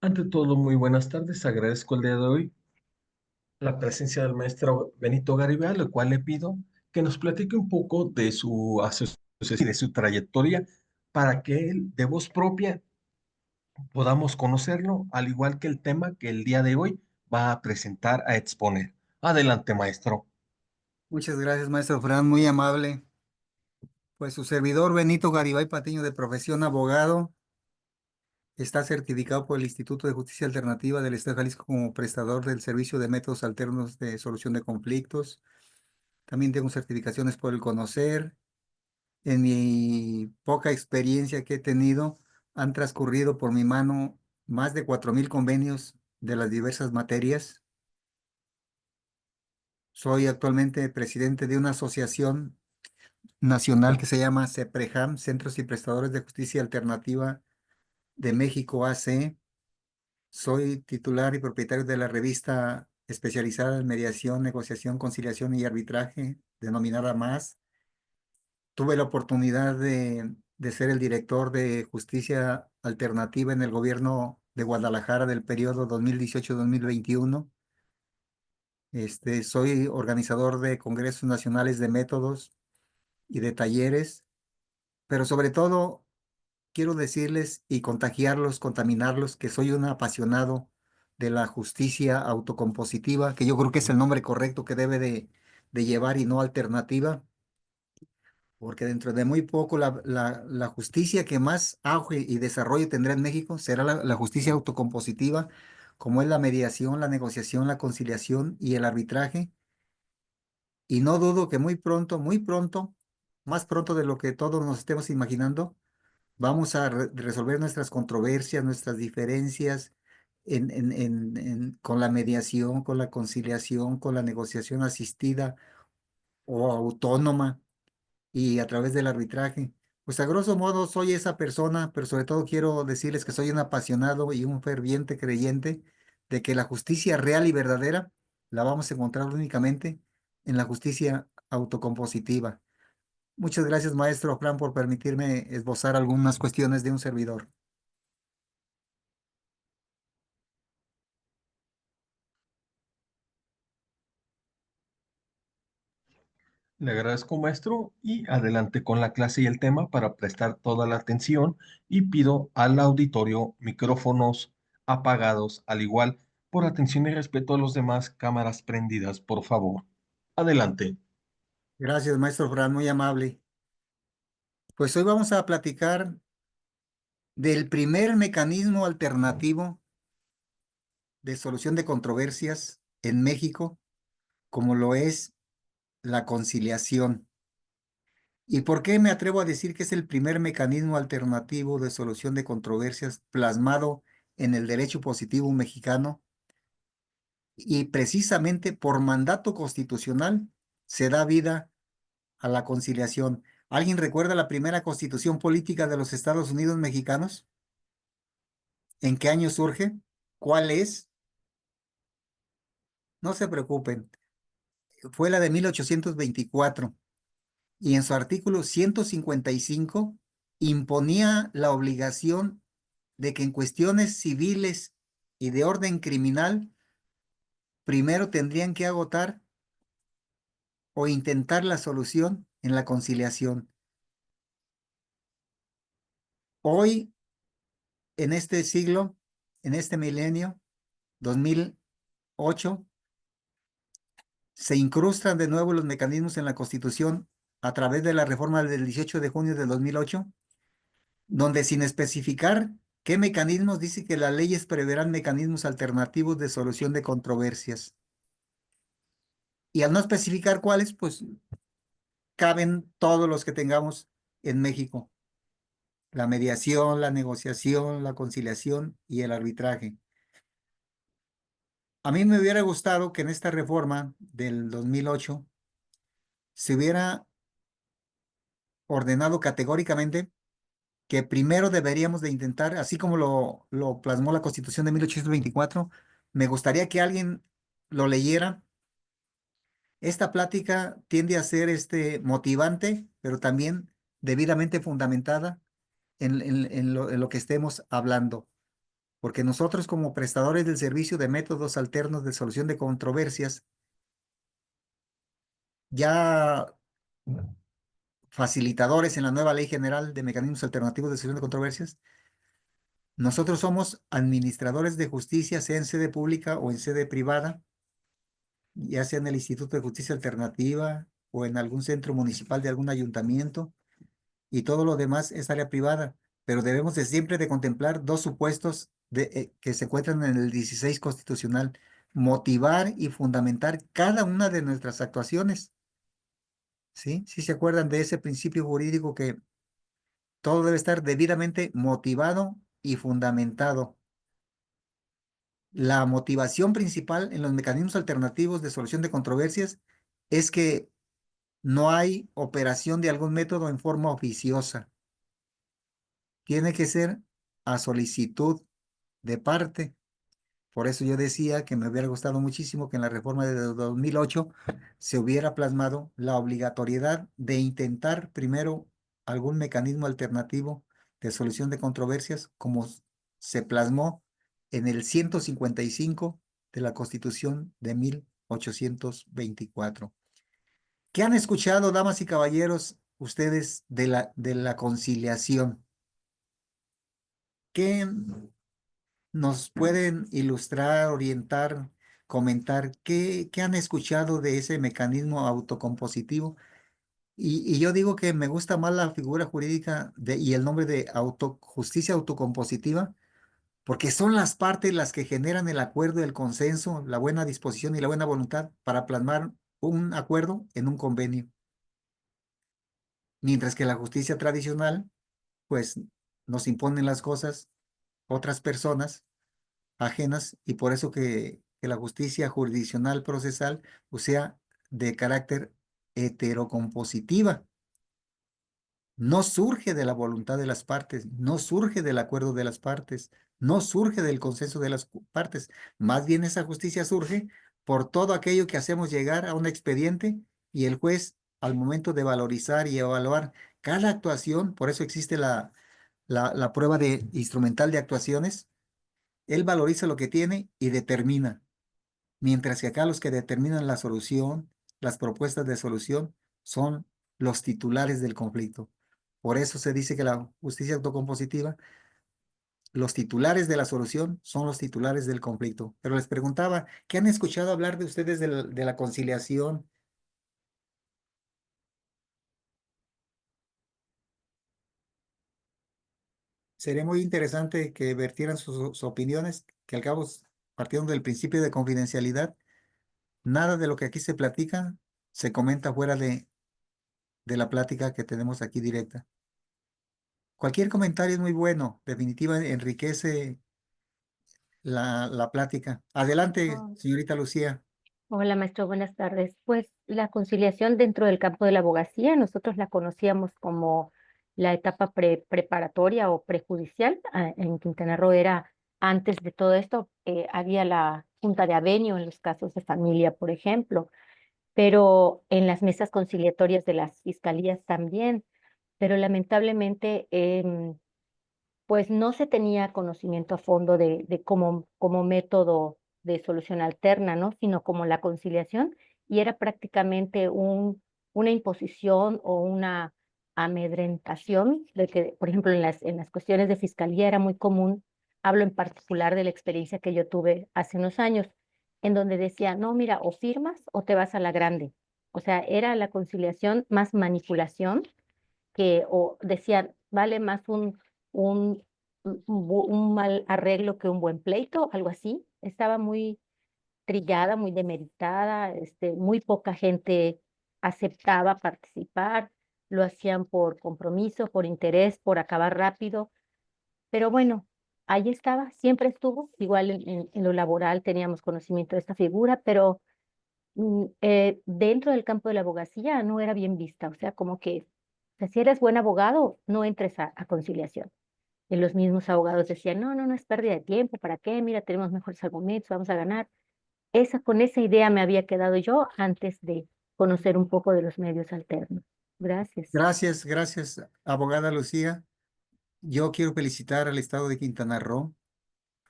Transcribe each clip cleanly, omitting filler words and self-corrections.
Ante todo, muy buenas tardes. Agradezco el día de hoy la presencia del maestro Benito Garibay, al cual le pido que nos platique un poco de su asociación y de su trayectoria para que él, de voz propia, podamos conocerlo, al igual que el tema que el día de hoy va a presentar, a exponer. Adelante, maestro. Muchas gracias, maestro Fran, muy amable. Pues su servidor Benito Garibay Patiño, de profesión abogado, está certificado por el Instituto de Justicia Alternativa del Estado de Jalisco como prestador del servicio de métodos alternos de solución de conflictos. También tengo certificaciones por el Conocer. En mi poca experiencia que he tenido, han transcurrido por mi mano más de 4,000 convenios de las diversas materias. Soy actualmente presidente de una asociación nacional que se llama CEPREJAM, Centros y Prestadores de Justicia Alternativa de México AC. Soy titular y propietario de la revista especializada en mediación, negociación, conciliación y arbitraje, denominada MAS. Tuve la oportunidad de ser el director de Justicia Alternativa en el gobierno de Guadalajara del periodo 2018-2021. Soy organizador de congresos nacionales de métodos y de talleres, pero sobre todo quiero decirles y contagiarlos, contaminarlos, que soy un apasionado de la justicia autocompositiva, que yo creo que es el nombre correcto que debe de llevar y no alternativa, porque dentro de muy poco la justicia que más auge y desarrollo tendrá en México será la justicia autocompositiva, como es la mediación, la negociación, la conciliación y el arbitraje. Y no dudo que muy pronto, más pronto de lo que todos nos estemos imaginando, vamos a resolver nuestras controversias, nuestras diferencias con la mediación, con la conciliación, con la negociación asistida o autónoma y a través del arbitraje. Pues a grosso modo soy esa persona, pero sobre todo quiero decirles que soy un apasionado y un ferviente creyente de que la justicia real y verdadera la vamos a encontrar únicamente en la justicia autocompositiva. Muchas gracias, maestro Fran, por permitirme esbozar algunas cuestiones de un servidor. Le agradezco, maestro, y adelante con la clase y el tema para prestar toda la atención y pido al auditorio micrófonos apagados, al igual por atención y respeto a los demás, cámaras prendidas, por favor. Adelante. Gracias, maestro Fran, muy amable. Pues hoy vamos a platicar del primer mecanismo alternativo de solución de controversias en México, como lo es la conciliación. ¿Y por qué me atrevo a decir que es el primer mecanismo alternativo de solución de controversias plasmado en el derecho positivo mexicano? Y precisamente por mandato constitucional se da vida a la conciliación. ¿Alguien recuerda la primera constitución política de los Estados Unidos mexicanos? ¿En qué año surge? ¿Cuál es? No se preocupen. Fue la de 1824 y en su artículo 155 imponía la obligación de que en cuestiones civiles y de orden criminal primero tendrían que agotar o intentar la solución en la conciliación. Hoy, en este siglo, en este milenio, 2008, se incrustan de nuevo los mecanismos en la Constitución a través de la reforma del 18 de junio de 2008, donde sin especificar qué mecanismos dice que las leyes preverán mecanismos alternativos de solución de controversias. Y al no especificar cuáles, pues caben todos los que tengamos en México: la mediación, la negociación, la conciliación y el arbitraje. A mí me hubiera gustado que en esta reforma del 2008 se hubiera ordenado categóricamente que primero deberíamos de intentar, así como lo plasmó la Constitución de 1824. Me gustaría que alguien lo leyera. Esta plática tiende a ser motivante, pero también debidamente fundamentada en lo que estemos hablando. porque nosotros como prestadores del servicio de métodos alternos de solución de controversias, ya facilitadores en la nueva Ley General de Mecanismos Alternativos de Solución de Controversias, nosotros somos administradores de justicia, sea en sede pública o en sede privada, ya sea en el Instituto de Justicia Alternativa o en algún centro municipal de algún ayuntamiento, y todo lo demás es área privada, pero debemos de siempre de contemplar dos supuestos que se encuentran en el 16 constitucional: motivar y fundamentar cada una de nuestras actuaciones, ¿sí? ¿Sí se acuerdan de ese principio jurídico que todo debe estar debidamente motivado y fundamentado? La motivación principal en los mecanismos alternativos de solución de controversias es que no hay operación de algún método en forma oficiosa. Tiene que ser a solicitud de parte. Por eso yo decía que me hubiera gustado muchísimo que en la reforma de 2008 se hubiera plasmado la obligatoriedad de intentar primero algún mecanismo alternativo de solución de controversias, como se plasmó en el 155 de la Constitución de 1824. ¿Qué han escuchado, damas y caballeros, ustedes de la conciliación? ¿Qué nos pueden ilustrar, orientar, comentar qué han escuchado de ese mecanismo autocompositivo? Y yo digo que me gusta más la figura jurídica y el nombre de justicia autocompositiva, porque son las partes las que generan el acuerdo, el consenso, la buena disposición y la buena voluntad para plasmar un acuerdo en un convenio. Mientras que la justicia tradicional, pues nos imponen las cosas otras personas ajenas, y por eso que la justicia jurisdiccional procesal, o sea, de carácter heterocompositiva, no surge de la voluntad de las partes, no surge del acuerdo de las partes, no surge del consenso de las partes. Más bien esa justicia surge por todo aquello que hacemos llegar a un expediente, y el juez, al momento de valorizar y evaluar cada actuación, por eso existe la prueba de instrumental de actuaciones, él valoriza lo que tiene y determina, mientras que acá los que determinan la solución, las propuestas de solución, son los titulares del conflicto. Por eso se dice que la justicia autocompositiva, los titulares de la solución son los titulares del conflicto. Pero les preguntaba, ¿qué han escuchado hablar de ustedes de la conciliación? Sería muy interesante que vertieran sus opiniones, que al cabo, partiendo del principio de confidencialidad, nada de lo que aquí se platica se comenta fuera de la plática que tenemos aquí directa. Cualquier comentario es muy bueno, definitiva, enriquece la plática. Adelante, Oh, señorita Lucía. hola, maestro, buenas tardes. Pues la conciliación dentro del campo de la abogacía, nosotros la conocíamos como la etapa preparatoria o prejudicial. En Quintana Roo era antes de todo esto, había la junta de avenio en los casos de familia, por ejemplo, pero en las mesas conciliatorias de las fiscalías también. Pero lamentablemente pues no se tenía conocimiento a fondo de como método de solución alterna, ¿no? Sino como la conciliación, y era prácticamente una imposición o una amedrentación de que, por ejemplo, en las cuestiones de fiscalía era muy común. Hablo en particular de la experiencia que yo tuve hace unos años, en donde decía, no, mira, o firmas o te vas a la grande. O sea, era la conciliación más manipulación, que o decían, vale más un, un mal arreglo que un buen pleito, algo así. Estaba muy trillada, muy demeritada, muy poca gente aceptaba participar, lo hacían por compromiso, por interés, por acabar rápido, pero bueno, ahí estaba, siempre estuvo, igual en lo laboral teníamos conocimiento de esta figura, pero dentro del campo de la abogacía no era bien vista, o sea, como que, o sea, si eres buen abogado, no entres a conciliación. Y los mismos abogados decían, no, no, no es pérdida de tiempo, ¿para qué? Mira, tenemos mejores argumentos, vamos a ganar. Con esa idea me había quedado yo antes de conocer un poco de los medios alternos. Gracias. Gracias, gracias, abogada Lucía. Yo quiero felicitar al estado de Quintana Roo.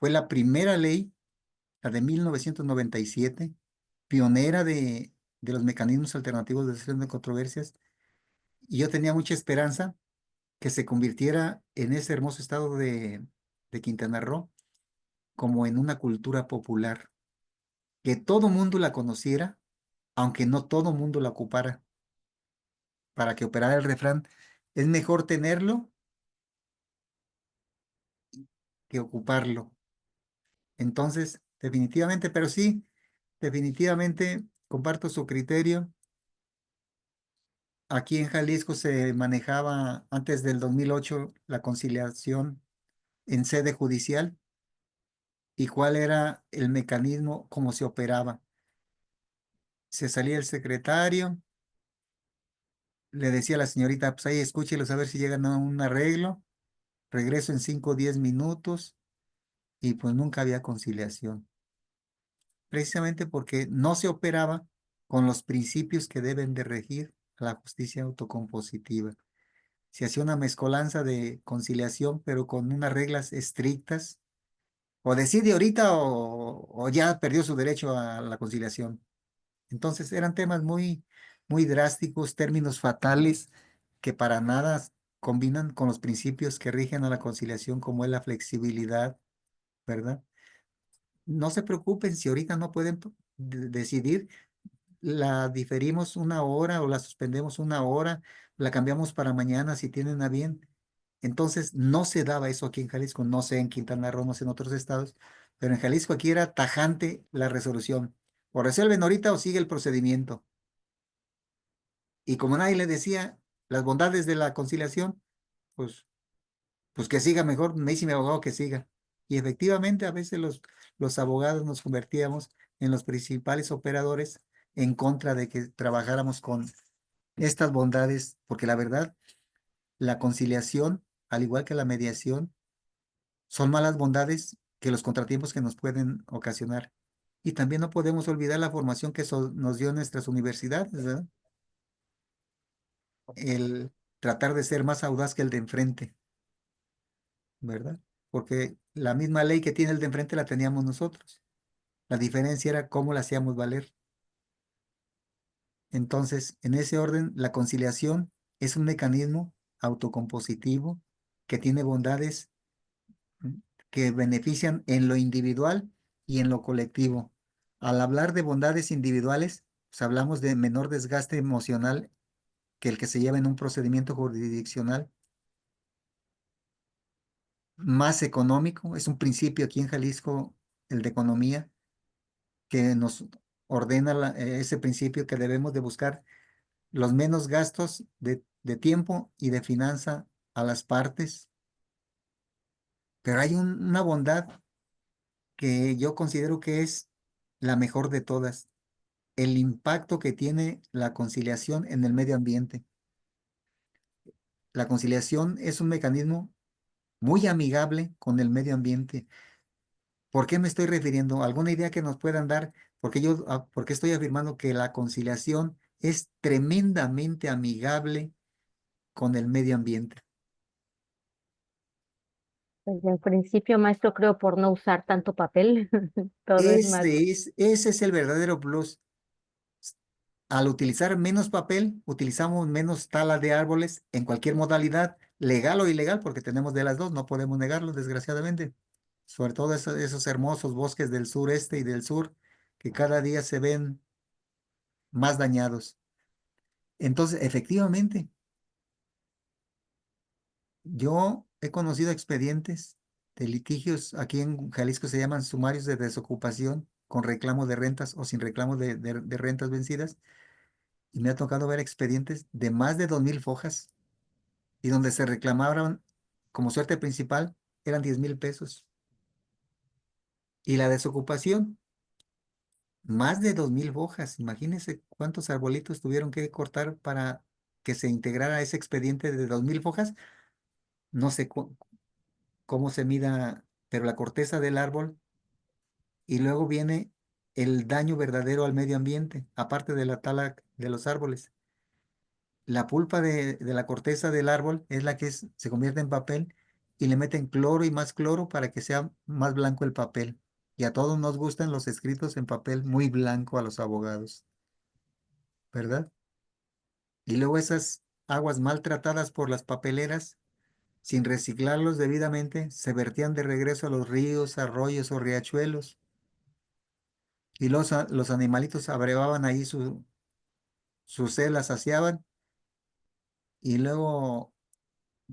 Fue la primera ley, la de 1997, pionera de los mecanismos alternativos de solución de controversias, y yo tenía mucha esperanza que se convirtiera en ese hermoso estado de Quintana Roo como en una cultura popular, que todo mundo la conociera, aunque no todo mundo la ocupara. Para que operara el refrán, es mejor tenerlo que ocuparlo. Entonces, definitivamente, pero sí, definitivamente comparto su criterio. Aquí en Jalisco se manejaba antes del 2008 la conciliación en sede judicial. ¿Y cuál era el mecanismo, cómo se operaba? Se salía el secretario, le decía a la señorita, pues ahí escúchelos a ver si llegan a un arreglo, regreso en 5 o 10 minutos, y pues nunca había conciliación, precisamente porque no se operaba con los principios que deben de regir a la justicia autocompositiva. Se hacía una mezcolanza de conciliación, pero con unas reglas estrictas, o decide ahorita o ya perdió su derecho a la conciliación. Entonces eran temas muy drásticos, términos fatales que para nada combinan con los principios que rigen a la conciliación, como es la flexibilidad, ¿verdad? No se preocupen si ahorita no pueden decidir, la diferimos una hora o la suspendemos una hora, la cambiamos para mañana si tienen a bien. Entonces no se daba eso aquí en Jalisco, no sé en Quintana Roo, no sé en otros estados, pero en Jalisco aquí era tajante la resolución. O resuelven ahorita o sigue el procedimiento. Y como nadie le decía las bondades de la conciliación, pues, pues que siga mejor, me dice mi abogado que siga. Y efectivamente a veces los abogados nos convertíamos en los principales operadores en contra de que trabajáramos con estas bondades, porque la verdad, la conciliación, al igual que la mediación, son malas bondades que los contratiempos que nos pueden ocasionar. Y también no podemos olvidar la formación que nos dio nuestras universidades, ¿verdad? El tratar de ser más audaz que el de enfrente, ¿verdad? Porque la misma ley que tiene el de enfrente la teníamos nosotros. La diferencia era cómo la hacíamos valer. Entonces, en ese orden, la conciliación es un mecanismo autocompositivo que tiene bondades, ¿m?, que benefician en lo individual y en lo colectivo. Al hablar de bondades individuales, pues hablamos de menor desgaste emocional que el que se lleva en un procedimiento jurisdiccional, más económico. Es un principio aquí en Jalisco, el de economía, que nos ordena ese principio que debemos de buscar los menos gastos de tiempo y de finanza a las partes. Pero hay una bondad que yo considero que es la mejor de todas, el impacto que tiene la conciliación en el medio ambiente. La conciliación es un mecanismo muy amigable con el medio ambiente. ¿Por qué me estoy refiriendo? ¿Alguna idea que nos puedan dar? Porque estoy afirmando que la conciliación es tremendamente amigable con el medio ambiente. Desde el principio, maestro, creo por no usar tanto papel, todo es más. Ese es el verdadero plus. Al utilizar menos papel, utilizamos menos tala de árboles en cualquier modalidad, legal o ilegal, porque tenemos de las dos, no podemos negarlo, desgraciadamente. Sobre todo esos hermosos bosques del sureste y del sur, que cada día se ven más dañados. Entonces, efectivamente, yo he conocido expedientes de litigios, aquí en Jalisco se llaman sumarios de desocupación, con reclamo de rentas o sin reclamo de rentas vencidas, y me ha tocado ver expedientes de más de 2,000 fojas, y donde se reclamaron como suerte principal eran 10,000 pesos. Y la desocupación, más de 2,000 fojas. Imagínense cuántos arbolitos tuvieron que cortar para que se integrara ese expediente de 2,000 fojas. No sé cómo se mida, pero la corteza del árbol, y luego viene el daño verdadero al medio ambiente, aparte de la tala de los árboles. La pulpa de la corteza del árbol es la que se convierte en papel, y le meten cloro y más cloro para que sea más blanco el papel. Y a todos nos gustan los escritos en papel muy blanco a los abogados, ¿verdad? Y luego esas aguas maltratadas por las papeleras, sin reciclarlos debidamente, se vertían de regreso a los ríos, arroyos o riachuelos. Y los animalitos abrevaban ahí su sed, la saciaban. Y luego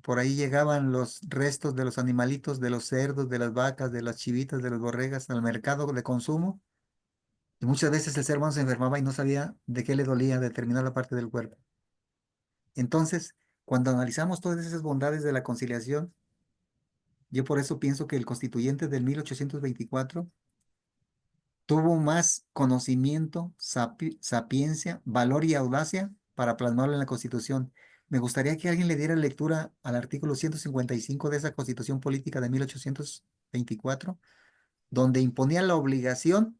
por ahí llegaban los restos de los animalitos, de los cerdos, de las vacas, de las chivitas, de las borregas, al mercado de consumo. Y muchas veces el ser humano se enfermaba y no sabía de qué le dolía determinada parte del cuerpo. Entonces, cuando analizamos todas esas bondades de la conciliación, yo por eso pienso que el constituyente del 1824 tuvo más conocimiento, sapiencia, valor y audacia para plasmarlo en la Constitución. Me gustaría que alguien le diera lectura al artículo 155 de esa Constitución Política de 1824, donde imponía la obligación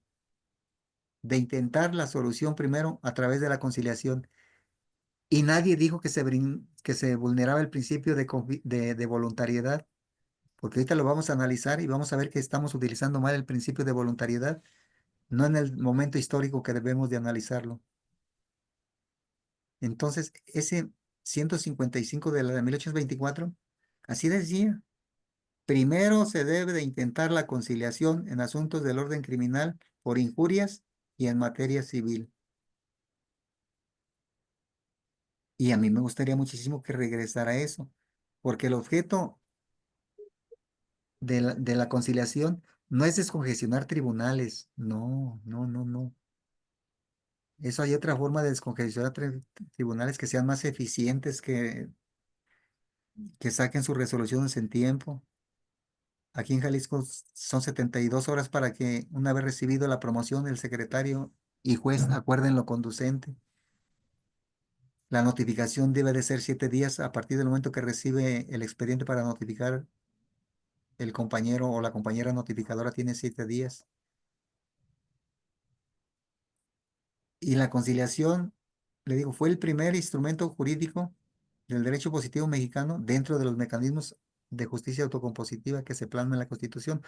de intentar la solución primero a través de la conciliación. Y nadie dijo que se vulneraba el principio de voluntariedad, porque ahorita lo vamos a analizar y vamos a ver que estamos utilizando mal el principio de voluntariedad, no en el momento histórico que debemos de analizarlo. Entonces, ese 155 de la de 1824, así decía, primero se debe de intentar la conciliación en asuntos del orden criminal por injurias y en materia civil. Y a mí me gustaría muchísimo que regresara a eso, porque el objeto de la conciliación no es descongestionar tribunales, no, no, no, no. Eso hay otra forma de descongestionar tribunales que sean más eficientes, que saquen sus resoluciones en tiempo. Aquí en Jalisco son 72 horas para que, una vez recibido la promoción, el secretario y juez acuerden lo conducente. La notificación debe de ser 7 días a partir del momento que recibe el expediente para notificar el compañero o la compañera notificadora tiene 7 días. Y la conciliación, le digo, fue el primer instrumento jurídico del derecho positivo mexicano dentro de los mecanismos de justicia autocompositiva que se plasma en la Constitución,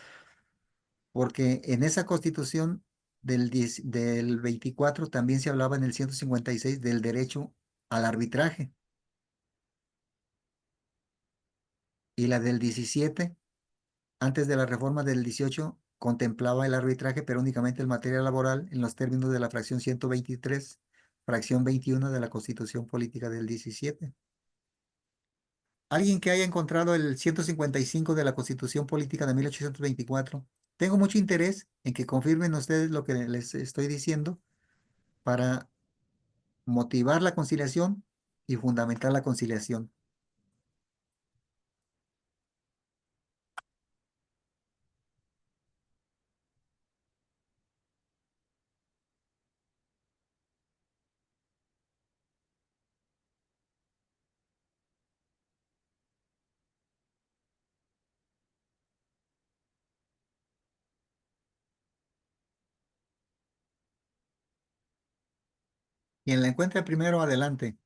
porque en esa Constitución del 24 también se hablaba en el 156 del derecho al arbitraje, y la del 17, antes de la reforma del 18, contemplaba el arbitraje, pero únicamente en materia laboral en los términos de la fracción 123, fracción 21 de la Constitución Política del 17. Alguien que haya encontrado el 155 de la Constitución Política de 1824, tengo mucho interés en que confirmen ustedes lo que les estoy diciendo para motivar la conciliación y fundamentar la conciliación. Quien la encuentre primero, adelante.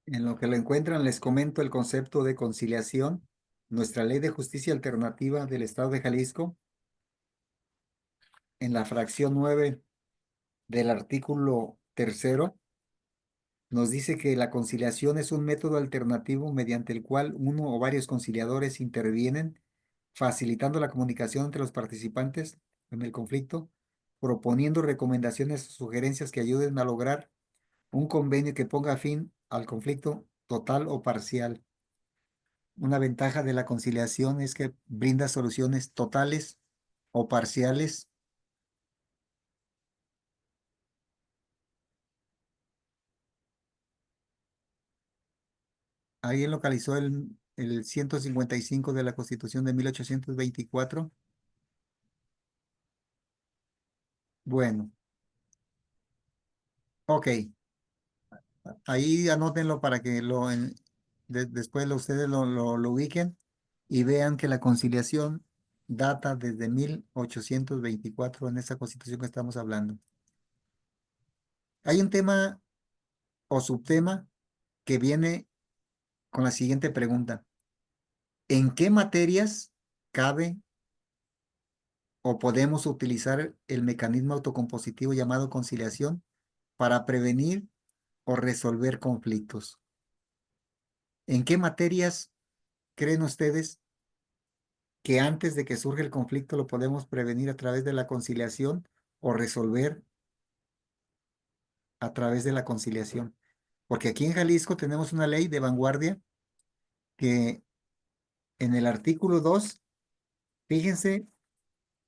En lo que lo encuentran, les comento el concepto de conciliación. Nuestra ley de justicia alternativa del Estado de Jalisco, en la fracción 9 del artículo tercero, nos dice que la conciliación es un método alternativo mediante el cual uno o varios conciliadores intervienen, facilitando la comunicación entre los participantes en el conflicto, proponiendo recomendaciones o sugerencias que ayuden a lograr un convenio que ponga fin al conflicto total o parcial. Una ventaja de la conciliación es que brinda soluciones totales o parciales ¿Alguien localizó el 155 de la Constitución de 1824? Bueno, ok. Ahí anótenlo para que después ustedes lo ubiquen y vean que la conciliación data desde 1824 en esa Constitución que estamos hablando. Hay un tema o subtema que viene con la siguiente pregunta. ¿En qué materias cabe o podemos utilizar el mecanismo autocompositivo llamado conciliación para prevenir o resolver conflictos? ¿En qué materias creen ustedes que antes de que surja el conflicto lo podemos prevenir a través de la conciliación o resolver a través de la conciliación? Porque aquí en Jalisco tenemos una ley de vanguardia que en el artículo 2, fíjense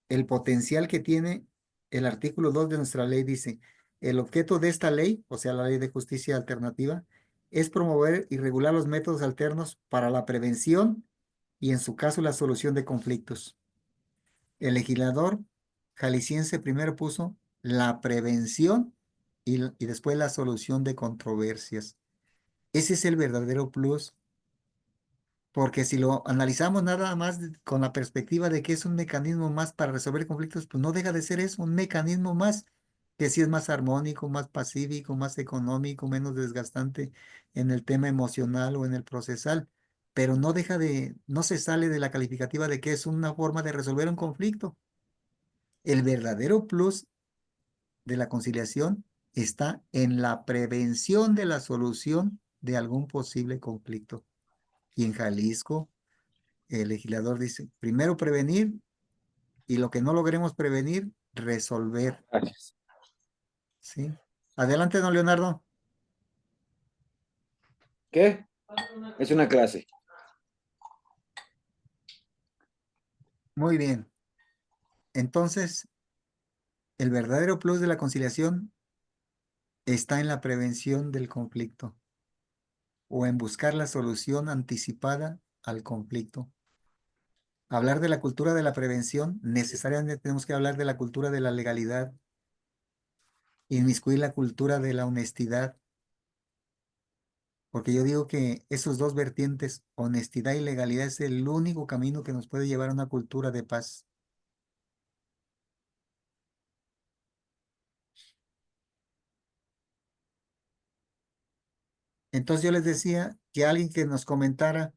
el potencial que tiene el artículo 2 de nuestra ley. Dice, el objeto de esta ley, o sea, la ley de justicia alternativa, es promover y regular los métodos alternos para la prevención y en su caso la solución de conflictos. El legislador jalisciense primero puso la prevención y después la solución de controversias. Ese es el verdadero plus, porque si lo analizamos nada más con la perspectiva de que es un mecanismo más para resolver conflictos, pues no deja de ser eso, un mecanismo más, que sí es más armónico, más pacífico, más económico, menos desgastante en el tema emocional o en el procesal, pero no se sale de la calificativa de que es una forma de resolver un conflicto. El verdadero plus de la conciliación está en la prevención de la solución de algún posible conflicto. Y en Jalisco, el legislador dice, primero prevenir y lo que no logremos prevenir, resolver. Gracias. ¿Sí? Adelante, don Leonardo. ¿Qué? Es una clase. Muy bien. Entonces, el verdadero plus de la conciliación está en la prevención del conflicto o en buscar la solución anticipada al conflicto. Hablar de la cultura de la prevención, necesariamente tenemos que hablar de la cultura de la legalidad, inmiscuir la cultura de la honestidad, porque yo digo que esos dos vertientes, honestidad y legalidad, es el único camino que nos puede llevar a una cultura de paz. Entonces yo les decía que alguien que nos comentara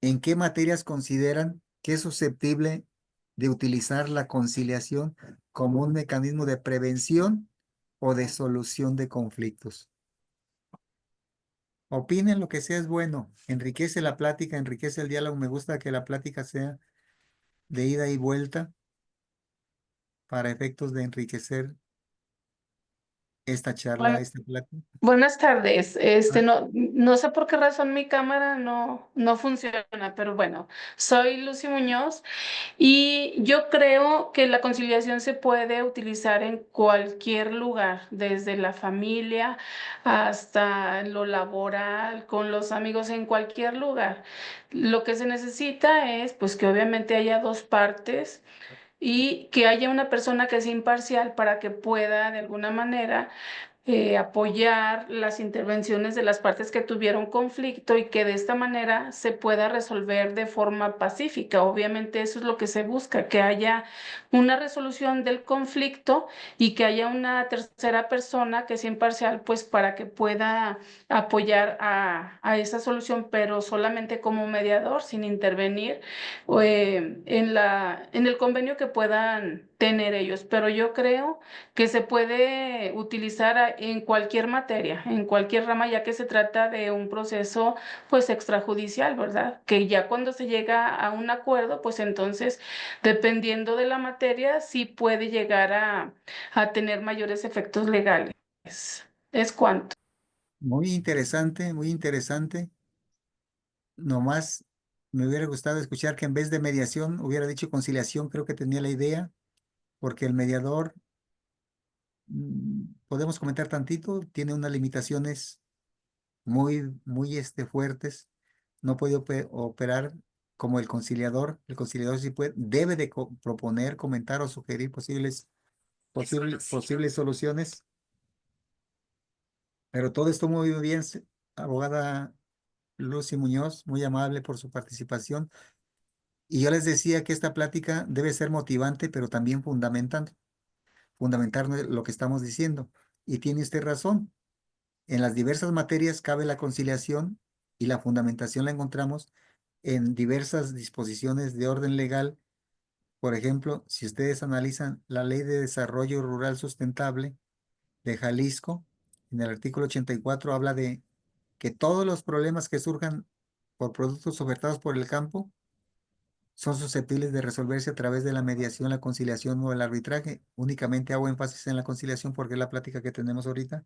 en qué materias consideran que es susceptible de utilizar la conciliación como un mecanismo de prevención o de solución de conflictos. Opinen lo que sea es bueno, enriquece la plática, enriquece el diálogo. Me gusta que la plática sea de ida y vuelta para efectos de enriquecer esta charla, Bueno, esta plática. buenas tardes. Ah, No sé por qué razón mi cámara no funciona, pero bueno, soy Lucy Muñoz y yo creo que la conciliación se puede utilizar en cualquier lugar, desde la familia hasta lo laboral, con los amigos, en cualquier lugar. Lo que se necesita es, pues, que obviamente haya dos partes y que haya una persona que sea imparcial para que pueda de alguna manera apoyar las intervenciones de las partes que tuvieron conflicto y que de esta manera se pueda resolver de forma pacífica. Obviamente eso es lo que se busca, que haya una resolución del conflicto y que haya una tercera persona que sea imparcial, pues para que pueda apoyar a esa solución, pero solamente como mediador, sin intervenir en el convenio que puedan tener ellos. Pero yo creo que se puede utilizar en cualquier materia, en cualquier rama, ya que se trata de un proceso pues extrajudicial, ¿verdad? Que ya cuando se llega a un acuerdo, pues entonces, dependiendo de la materia, sí puede llegar a tener mayores efectos legales. Es cuanto. muy interesante, muy interesante. Nomás me hubiera gustado escuchar que en vez de mediación hubiera dicho conciliación. Creo que tenía la idea, porque el mediador, podemos comentar tantito, tiene unas limitaciones muy fuertes, no puede operar como el conciliador. El conciliador sí puede, debe de proponer, comentar o sugerir posibles soluciones. Pero todo esto muy bien, abogada Lucy Muñoz, muy amable por su participación. Y yo les decía que esta plática debe ser motivante, pero también fundamentar lo que estamos diciendo. Y tiene usted razón. En las diversas materias cabe la conciliación y la fundamentación la encontramos en diversas disposiciones de orden legal. Por ejemplo, si ustedes analizan la Ley de Desarrollo Rural Sustentable de Jalisco, en el artículo 84 habla de que todos los problemas que surjan por productos ofertados por el campo son susceptibles de resolverse a través de la mediación, la conciliación o el arbitraje. Únicamente hago énfasis en la conciliación porque es la plática que tenemos ahorita.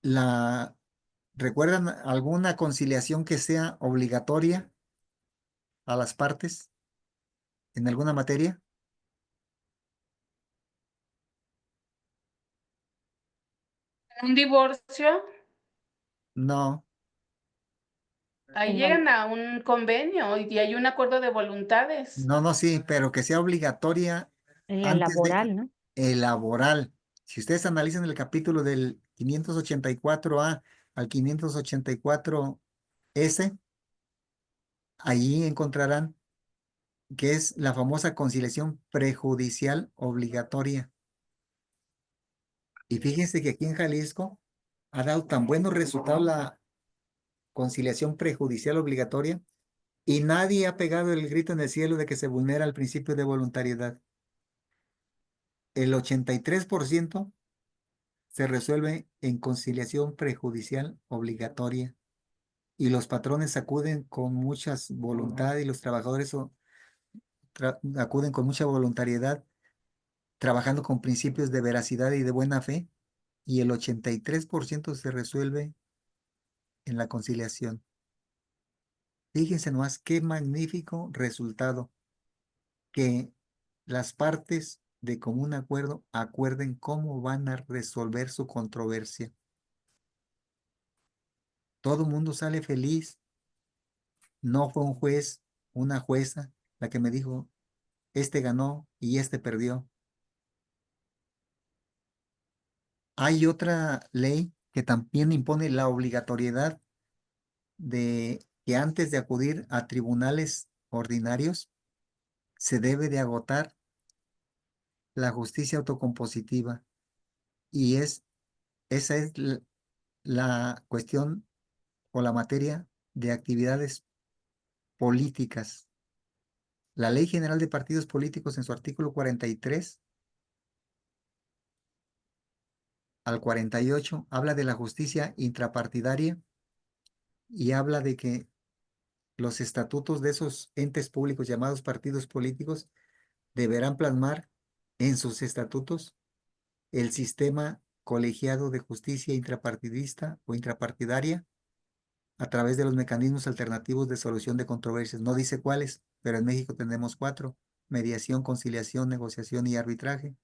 La, ¿Recuerdan alguna conciliación que sea obligatoria a las partes en alguna materia? Un divorcio, No, ahí En la, llegan a un convenio y hay un acuerdo de voluntades. no, sí, pero que sea obligatoria en la antes de laboral, ¿no? laboral. Si ustedes analizan el capítulo del 584A al 584S, allí encontrarán que es la famosa conciliación prejudicial obligatoria. Y fíjense que aquí en Jalisco ha dado tan buenos resultados la conciliación prejudicial obligatoria y nadie ha pegado el grito en el cielo de que se vulnera el principio de voluntariedad. El 83% se resuelve en conciliación prejudicial obligatoria y los patrones acuden con mucha voluntad y los trabajadores acuden con mucha voluntariedad, trabajando con principios de veracidad y de buena fe, y el 83% se resuelve en la conciliación. Fíjense nomás qué magnífico resultado, que las partes de común acuerdo acuerden cómo van a resolver su controversia. Todo el mundo sale feliz. No fue un juez, una jueza, la que me dijo, este ganó y este perdió. Hay otra ley que también impone la obligatoriedad de que antes de acudir a tribunales ordinarios se debe de agotar la justicia autocompositiva y esa es la cuestión o la materia de actividades políticas. La Ley General de Partidos Políticos en su artículo 43 al 48 habla de la justicia intrapartidaria y habla de que los estatutos de esos entes públicos llamados partidos políticos deberán plasmar en sus estatutos el sistema colegiado de justicia intrapartidista o intrapartidaria a través de los mecanismos alternativos de solución de controversias. No dice cuáles, pero en México tenemos 4: mediación, conciliación, negociación y arbitraje.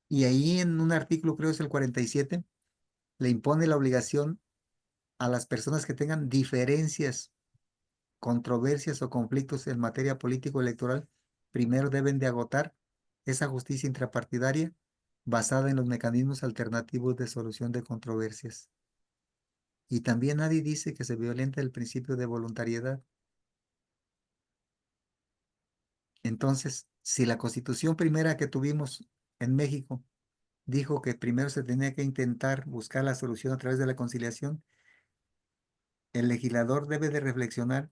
Y ahí en un artículo, creo es el 47, le impone la obligación a las personas que tengan diferencias, controversias o conflictos en materia político-electoral, primero deben de agotar esa justicia intrapartidaria basada en los mecanismos alternativos de solución de controversias. Y también nadie dice que se violenta el principio de voluntariedad. Entonces, si la constitución primera que tuvimos en México dijo que primero se tenía que intentar buscar la solución a través de la conciliación, el legislador debe de reflexionar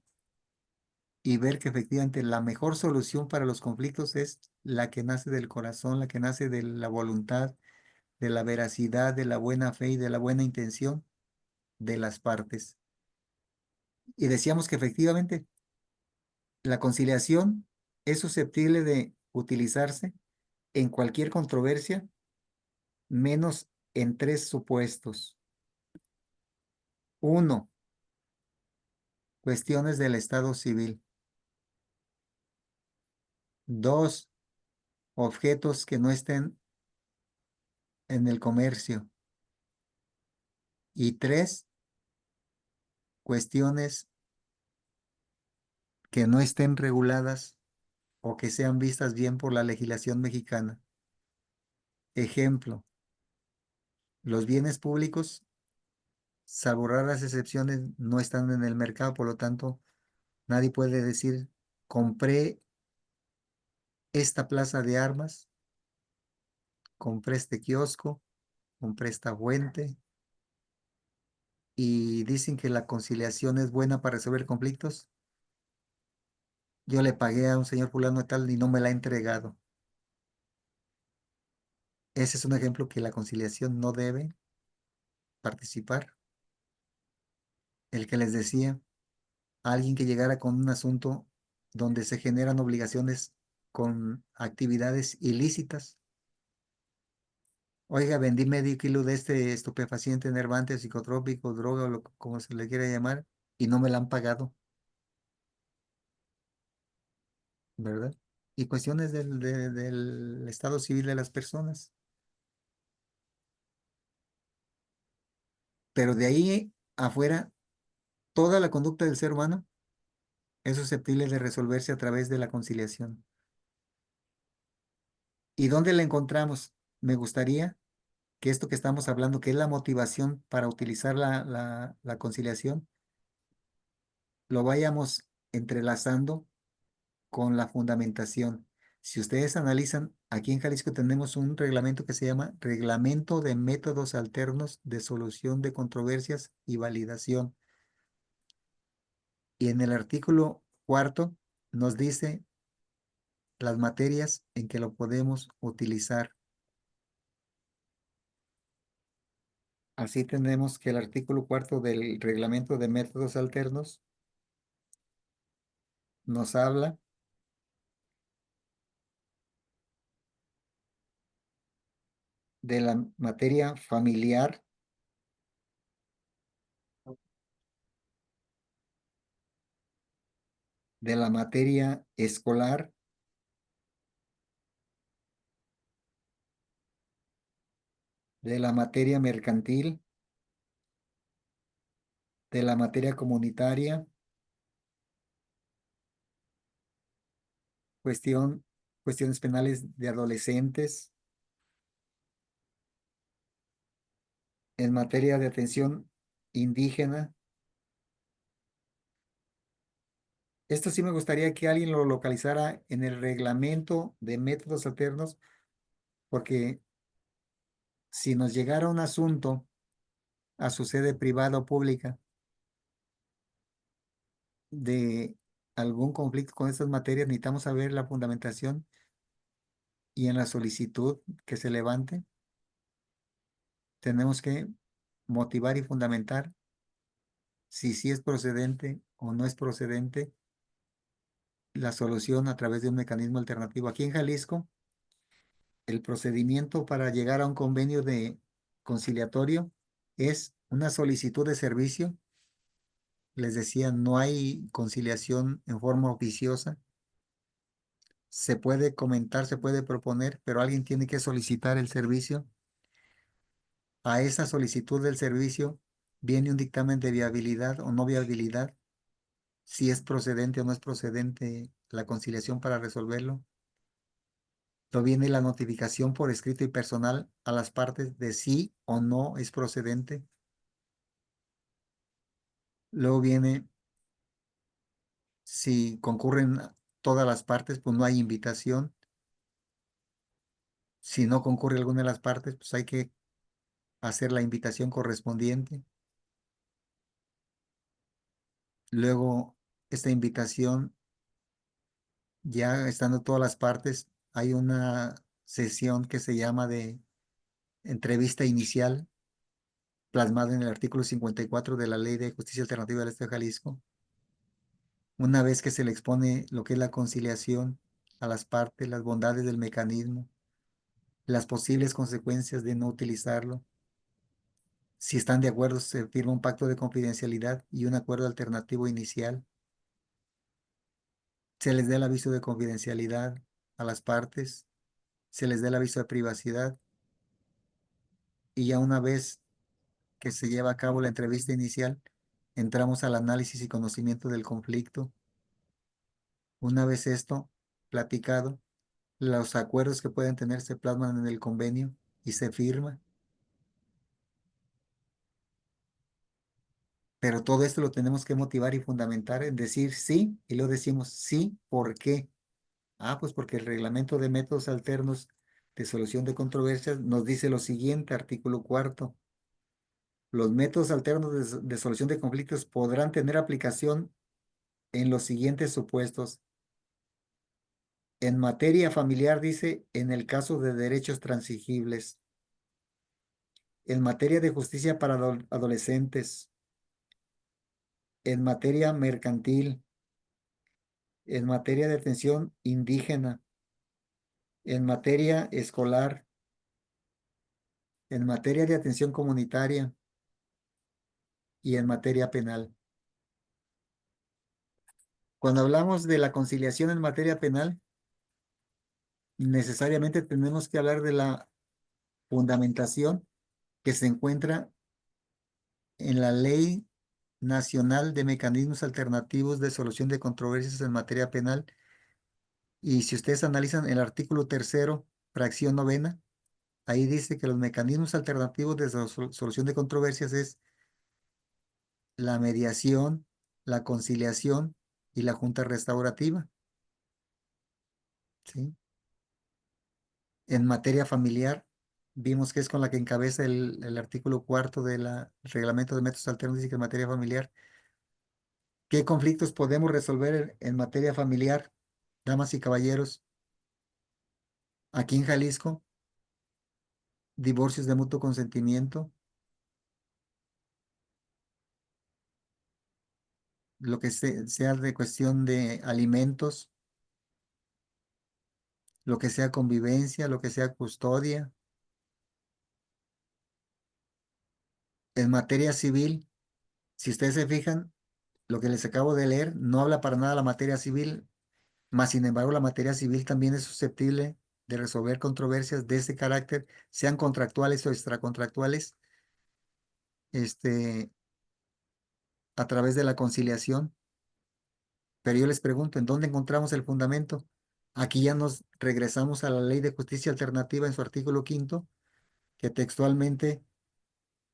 y ver que efectivamente la mejor solución para los conflictos es la que nace del corazón, la que nace de la voluntad, de la veracidad, de la buena fe y de la buena intención de las partes. Y decíamos que efectivamente la conciliación es susceptible de utilizarse en cualquier controversia, menos en 3 supuestos. 1, cuestiones del Estado civil. 2, objetos que no estén en el comercio. Y 3, cuestiones que no estén reguladas o que sean vistas bien por la legislación mexicana. Ejemplo, los bienes públicos, salvo raras excepciones, no están en el mercado, por lo tanto, nadie puede decir, compré esta plaza de armas, compré este kiosco, compré esta fuente, y dicen que la conciliación es buena para resolver conflictos. Yo le pagué a un señor fulano de tal y no me la ha entregado. Ese es un ejemplo que la conciliación no debe participar. El que les decía, alguien que llegara con un asunto donde se generan obligaciones con actividades ilícitas. Oiga, vendí medio kilo de este estupefaciente, enervante, psicotrópico, droga o como se le quiera llamar, y no me la han pagado, ¿verdad? Y cuestiones del estado civil de las personas. Pero de ahí afuera, toda la conducta del ser humano es susceptible de resolverse a través de la conciliación. ¿Y dónde la encontramos? Me gustaría que esto que estamos hablando, que es la motivación para utilizar la conciliación, lo vayamos entrelazando con la fundamentación. Si ustedes analizan, aquí en Jalisco tenemos un reglamento que se llama Reglamento de Métodos Alternos de Solución de Controversias y Validación. Y en el artículo 4 nos dice las materias en que lo podemos utilizar. Así tenemos que el artículo 4 del Reglamento de Métodos Alternos nos habla de la materia familiar, de la materia escolar, de la materia mercantil, de la materia comunitaria, cuestiones penales de adolescentes, en materia de atención indígena. Esto sí me gustaría que alguien lo localizara en el reglamento de métodos alternos, porque si nos llegara un asunto a su sede privada o pública de algún conflicto con estas materias, necesitamos saber la fundamentación y en la solicitud que se levante, tenemos que motivar y fundamentar si sí es procedente o no es procedente la solución a través de un mecanismo alternativo. Aquí en Jalisco, el procedimiento para llegar a un convenio de conciliatorio es una solicitud de servicio. Les decía, no hay conciliación en forma oficiosa. Se puede comentar, se puede proponer, pero alguien tiene que solicitar el servicio. A esa solicitud del servicio viene un dictamen de viabilidad o no viabilidad, si es procedente o no es procedente la conciliación para resolverlo. Luego viene la notificación por escrito y personal a las partes de sí o no es procedente. Luego viene, si concurren todas las partes, pues no hay invitación. Si no concurre alguna de las partes, pues hay que hacer la invitación correspondiente. Luego, esta invitación, ya estando todas las partes, hay una sesión que se llama de entrevista inicial, plasmada en el artículo 54 de la Ley de Justicia Alternativa del Estado de Jalisco. Una vez que se le expone lo que es la conciliación a las partes, las bondades del mecanismo, las posibles consecuencias de no utilizarlo. Si están de acuerdo, se firma un pacto de confidencialidad y un acuerdo alternativo inicial. Se les da el aviso de confidencialidad a las partes, se les da el aviso de privacidad y ya una vez que se lleva a cabo la entrevista inicial, entramos al análisis y conocimiento del conflicto. Una vez esto platicado, los acuerdos que pueden tener se plasman en el convenio y se firma. Pero todo esto lo tenemos que motivar y fundamentar en decir sí, y luego decimos sí, ¿por qué? Ah, pues porque el reglamento de métodos alternos de solución de controversias nos dice lo siguiente, artículo 4. Los métodos alternos de solución de conflictos podrán tener aplicación en los siguientes supuestos. En materia familiar, dice, en el caso de derechos transigibles. En materia de justicia para adolescentes. En materia mercantil. En materia de atención indígena. En materia escolar. En materia de atención comunitaria. Y en materia penal. Cuando hablamos de la conciliación en materia penal, necesariamente tenemos que hablar de la fundamentación que se encuentra en la Ley Nacional de Mecanismos Alternativos de Solución de Controversias en Materia Penal. Y si ustedes analizan el artículo 3º, fracción 9ª, ahí dice que los mecanismos alternativos de solución de controversias es la mediación, la conciliación y la junta restaurativa. ¿Sí? En materia familiar, vimos que es con la que encabeza el artículo 4 del reglamento de métodos alternos, dice que en materia familiar, ¿qué conflictos podemos resolver en materia familiar, damas y caballeros? Aquí en Jalisco, divorcios de mutuo consentimiento, lo que sea de cuestión de alimentos, lo que sea convivencia, lo que sea custodia. En materia civil, si ustedes se fijan, lo que les acabo de leer no habla para nada la materia civil, mas sin embargo la materia civil también es susceptible de resolver controversias de este carácter, sean contractuales o extracontractuales, a través de la conciliación. Pero yo les pregunto, ¿en dónde encontramos el fundamento? Aquí ya nos regresamos a la Ley de Justicia Alternativa en su artículo 5º, que textualmente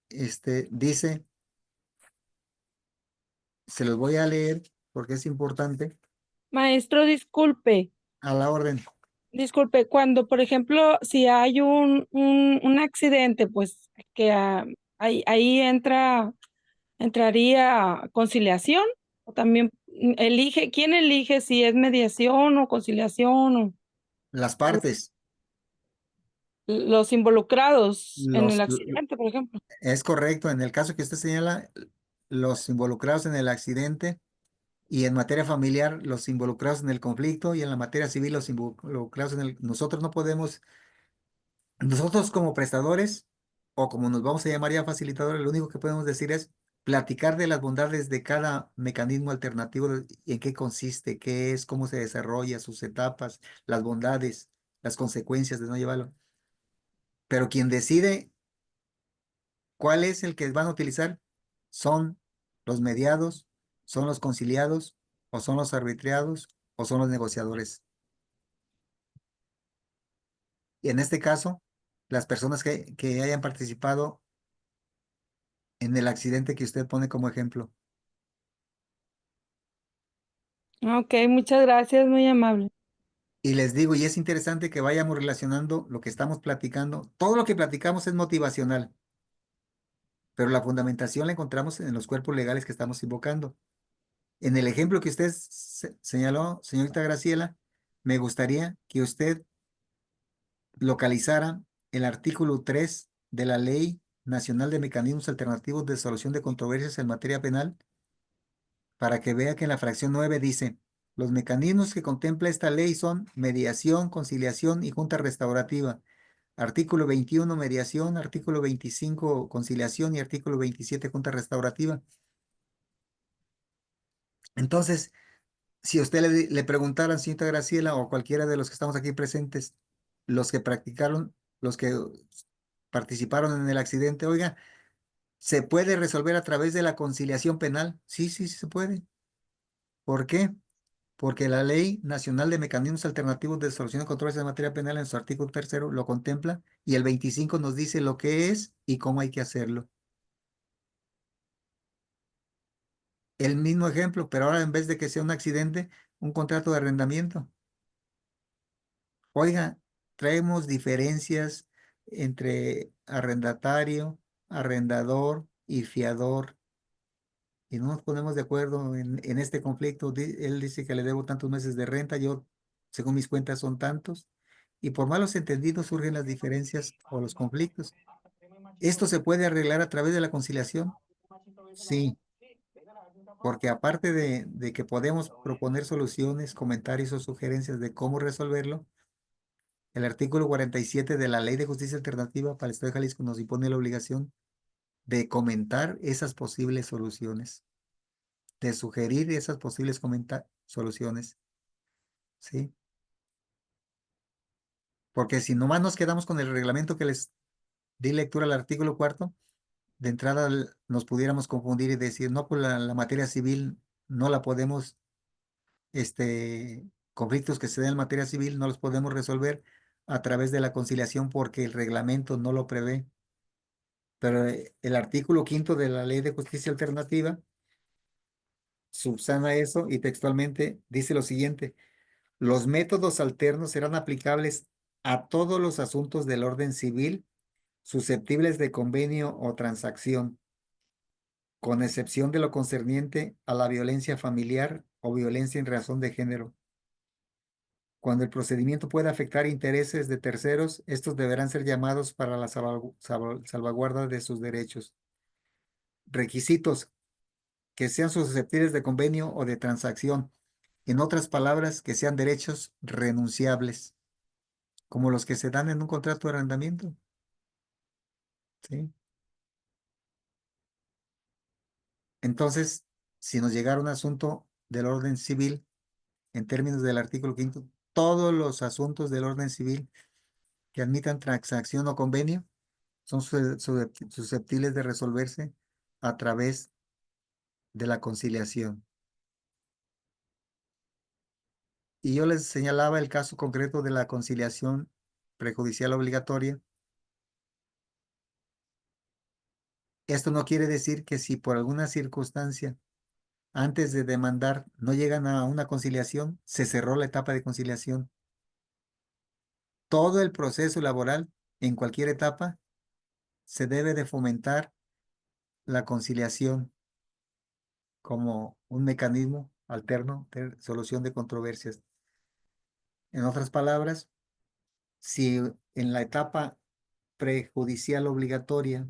dice, se los voy a leer porque es importante, Maestro, disculpe, a la orden. cuando, por ejemplo, si hay un accidente, pues que ahí entraría conciliación, o también ¿quién elige si es mediación o conciliación o Las o partes, los involucrados en el los, accidente, por ejemplo? es correcto, en el caso que usted señala, los involucrados en el accidente y en materia familiar, los involucrados en el conflicto y en la materia civil, los involucrados en el... Nosotros no podemos, nosotros como prestadores o como nos vamos a llamar ya facilitadores, lo único que podemos decir es platicar de las bondades de cada mecanismo alternativo, en qué consiste, qué es, cómo se desarrolla, sus etapas, las bondades, las consecuencias de no llevarlo. Pero quien decide cuál es el que van a utilizar son los mediados, son los conciliados, o son los arbitrados, o son los negociadores. Y en este caso, las personas que hayan participado en el accidente que usted pone como ejemplo. Ok, muchas gracias, muy amable. Y les digo, y es interesante que vayamos relacionando lo que estamos platicando. Todo lo que platicamos es motivacional, pero la fundamentación la encontramos en los cuerpos legales que estamos invocando. En el ejemplo que usted señaló, señorita Graciela, me gustaría que usted localizara el artículo 3 de la Ley Nacional de Mecanismos Alternativos de Solución de Controversias en Materia Penal, para que vea que en la fracción 9 dice, los mecanismos que contempla esta ley son mediación, conciliación y junta restaurativa. Artículo 21, mediación, artículo 25, conciliación y artículo 27, junta restaurativa. Entonces, si a usted le preguntara, señorita Graciela, o cualquiera de los que estamos aquí presentes, los que practicaron, los que participaron en el accidente, oiga, ¿se puede resolver a través de la conciliación penal? Sí, sí, sí se puede. ¿Por qué? Porque la Ley Nacional de Mecanismos Alternativos de Solución de Controversias en materia penal en su artículo 3º lo contempla y el 25 nos dice lo que es y cómo hay que hacerlo. El mismo ejemplo, pero ahora en vez de que sea un accidente, un contrato de arrendamiento. Oiga, traemos diferencias entre arrendatario, arrendador y fiador y no nos ponemos de acuerdo en este conflicto. Él dice que le debo tantos meses de renta, yo, según mis cuentas, son tantos. Y por malos entendidos surgen las diferencias o los conflictos. ¿Esto se puede arreglar a través de la conciliación? Sí, porque aparte de que podemos proponer soluciones, comentarios o sugerencias de cómo resolverlo, el artículo 47 de la Ley de Justicia Alternativa para el Estado de Jalisco nos impone la obligación de comentar esas posibles soluciones, de sugerir esas posibles soluciones, ¿sí? Porque si nomás nos quedamos con el reglamento que les di lectura al artículo 4, de entrada nos pudiéramos confundir y decir, no, pues la materia civil no la podemos, conflictos que se den en materia civil no los podemos resolver a través de la conciliación porque el reglamento no lo prevé. Pero el artículo 5º de la Ley de Justicia Alternativa subsana eso y textualmente dice lo siguiente: los métodos alternos serán aplicables a todos los asuntos del orden civil susceptibles de convenio o transacción, con excepción de lo concerniente a la violencia familiar o violencia en razón de género. Cuando el procedimiento pueda afectar intereses de terceros, estos deberán ser llamados para la salvaguarda de sus derechos. Requisitos: que sean susceptibles de convenio o de transacción. En otras palabras, que sean derechos renunciables, como los que se dan en un contrato de arrendamiento. ¿Sí? Entonces, si nos llegara un asunto del orden civil, en términos del artículo 5º, todos los asuntos del orden civil que admitan transacción o convenio son susceptibles de resolverse a través de la conciliación. Y yo les señalaba el caso concreto de la conciliación prejudicial obligatoria. Esto no quiere decir que si por alguna circunstancia antes de demandar no llegan a una conciliación, se cerró la etapa de conciliación. Todo el proceso laboral, en cualquier etapa, se debe de fomentar la conciliación como un mecanismo alterno de solución de controversias. En otras palabras, si en la etapa prejudicial obligatoria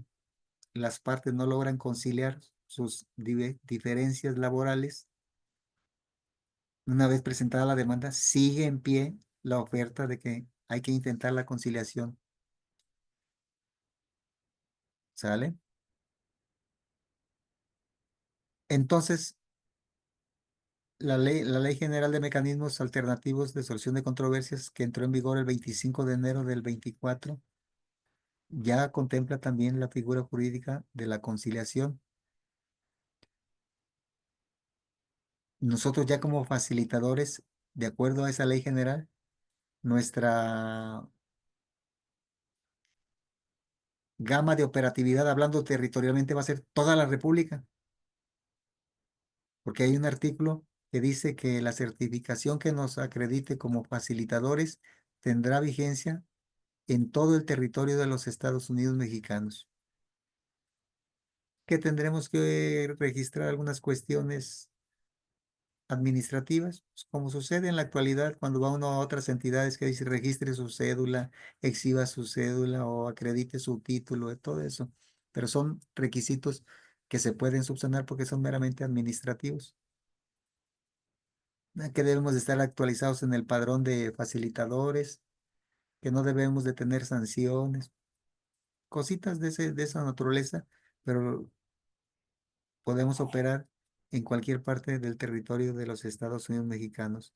las partes no logran conciliar sus diferencias laborales, una vez presentada la demanda, sigue en pie la oferta de que hay que intentar la conciliación. ¿Sale? Entonces, la Ley General de Mecanismos Alternativos de Solución de Controversias, que entró en vigor el 25 de enero del 24, ya contempla también la figura jurídica de la conciliación. Nosotros ya como facilitadores, de acuerdo a esa ley general, nuestra gama de operatividad, hablando territorialmente, va a ser toda la República, porque hay un artículo que dice que la certificación que nos acredite como facilitadores tendrá vigencia en todo el territorio de los Estados Unidos mexicanos. Que tendremos que registrar algunas cuestiones administrativas, pues, como sucede en la actualidad cuando va uno a otras entidades que dice registre su cédula, exhiba su cédula o acredite su título, de todo eso. Pero son requisitos que se pueden subsanar porque son meramente administrativos. Que debemos de estar actualizados en el padrón de facilitadores, que no debemos de tener sanciones, cositas de esa naturaleza, pero podemos operar en cualquier parte del territorio de los Estados Unidos mexicanos.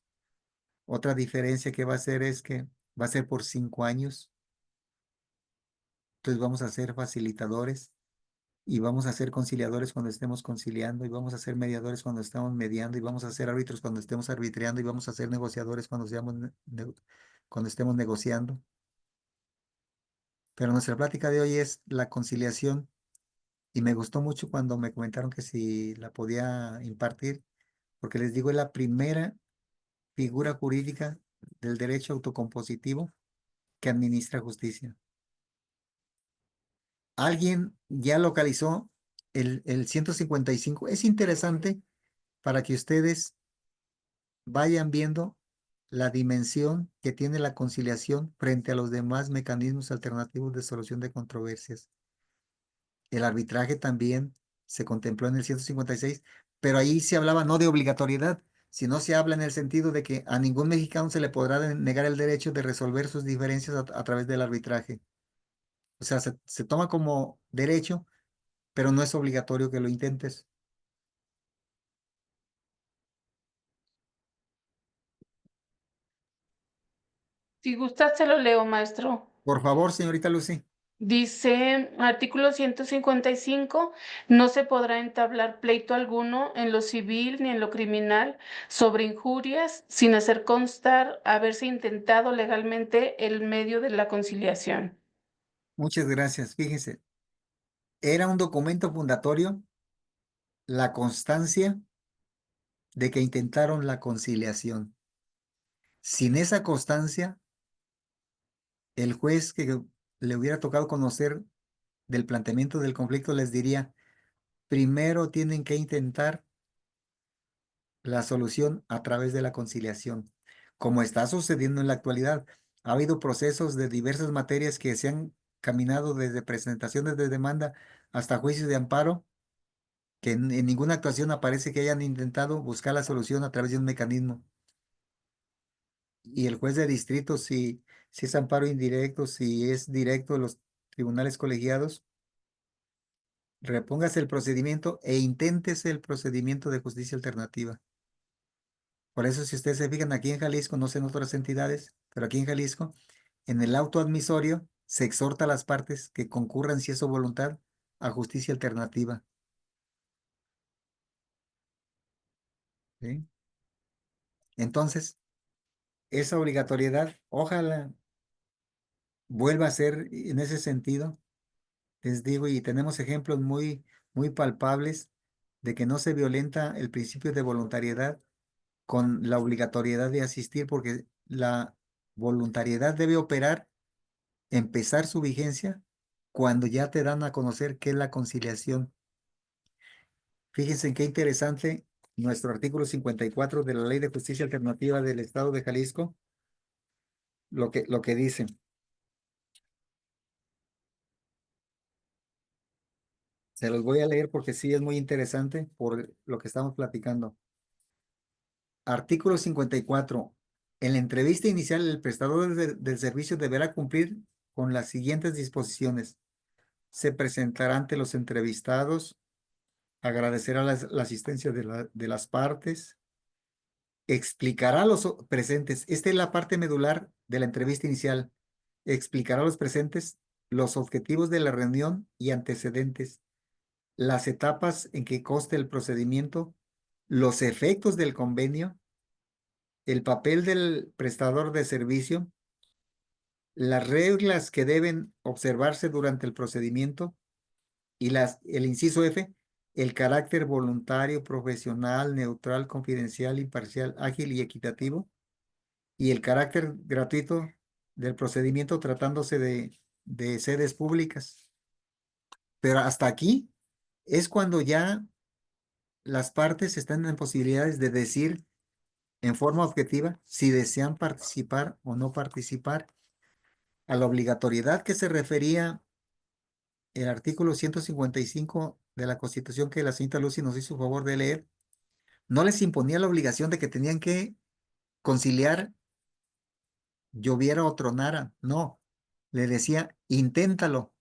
Otra diferencia que va a ser es que va a ser por 5 años. Entonces vamos a ser facilitadores y vamos a ser conciliadores cuando estemos conciliando y vamos a ser mediadores cuando estamos mediando y vamos a ser árbitros cuando estemos arbitrando y vamos a ser negociadores cuando cuando estemos negociando. Pero nuestra plática de hoy es la conciliación y me gustó mucho cuando me comentaron que si la podía impartir, porque les digo, es la primera figura jurídica del derecho autocompositivo que administra justicia. Alguien ya localizó el 155. Es interesante para que ustedes vayan viendo la dimensión que tiene la conciliación frente a los demás mecanismos alternativos de solución de controversias. El arbitraje también se contempló en el 156, pero ahí se hablaba no de obligatoriedad, sino se habla en el sentido de que a ningún mexicano se le podrá negar el derecho de resolver sus diferencias a través del arbitraje. O sea, se toma como derecho, pero no es obligatorio que lo intentes. Si gustas, te lo leo, maestro. Por favor, señorita Lucy. Dice, artículo 155, no se podrá entablar pleito alguno en lo civil ni en lo criminal sobre injurias sin hacer constar haberse intentado legalmente el medio de la conciliación. Muchas gracias. Fíjense, era un documento fundatorio la constancia de que intentaron la conciliación. Sin esa constancia, el juez que le hubiera tocado conocer del planteamiento del conflicto les diría, primero tienen que intentar la solución a través de la conciliación, como está sucediendo en la actualidad. Ha habido procesos de diversas materias que se han caminado desde presentaciones de demanda hasta juicios de amparo, que en ninguna actuación aparece que hayan intentado buscar la solución a través de un mecanismo. Y el juez de distrito, si es amparo indirecto, si es directo de los tribunales colegiados, repóngase el procedimiento e inténtese el procedimiento de justicia alternativa. Por eso, si ustedes se fijan, aquí en Jalisco, no sé en otras entidades, pero aquí en Jalisco, en el auto admisorio se exhorta a las partes que concurran, si es su voluntad, a justicia alternativa. ¿Sí? Entonces, esa obligatoriedad, ojalá vuelva a ser en ese sentido. Les digo, y tenemos ejemplos muy palpables de que no se violenta el principio de voluntariedad con la obligatoriedad de asistir, porque la voluntariedad debe operar, empezar su vigencia cuando ya te dan a conocer qué es la conciliación. Fíjense qué interesante nuestro artículo 54 de la Ley de Justicia Alternativa del Estado de Jalisco, lo que dice. Se los voy a leer porque sí es muy interesante por lo que estamos platicando. Artículo 54. En la entrevista inicial, el prestador del servicio deberá cumplir con las siguientes disposiciones. Se presentará ante los entrevistados, agradecerá la asistencia de las partes, explicará a los presentes. Esta es la parte medular de la entrevista inicial. Explicará a los presentes los objetivos de la reunión y antecedentes, las etapas en que conste el procedimiento, los efectos del convenio, el papel del prestador de servicio, las reglas que deben observarse durante el procedimiento y el inciso F, el carácter voluntario, profesional, neutral, confidencial, imparcial, ágil y equitativo, y el carácter gratuito del procedimiento tratándose de sedes públicas. Pero hasta aquí es cuando ya las partes están en posibilidades de decir en forma objetiva si desean participar o no participar. A la obligatoriedad que se refería el artículo 155 de la Constitución que la señorita Lucy nos hizo favor de leer, no les imponía la obligación de que tenían que conciliar, lloviera o tronara, no, le decía, inténtalo.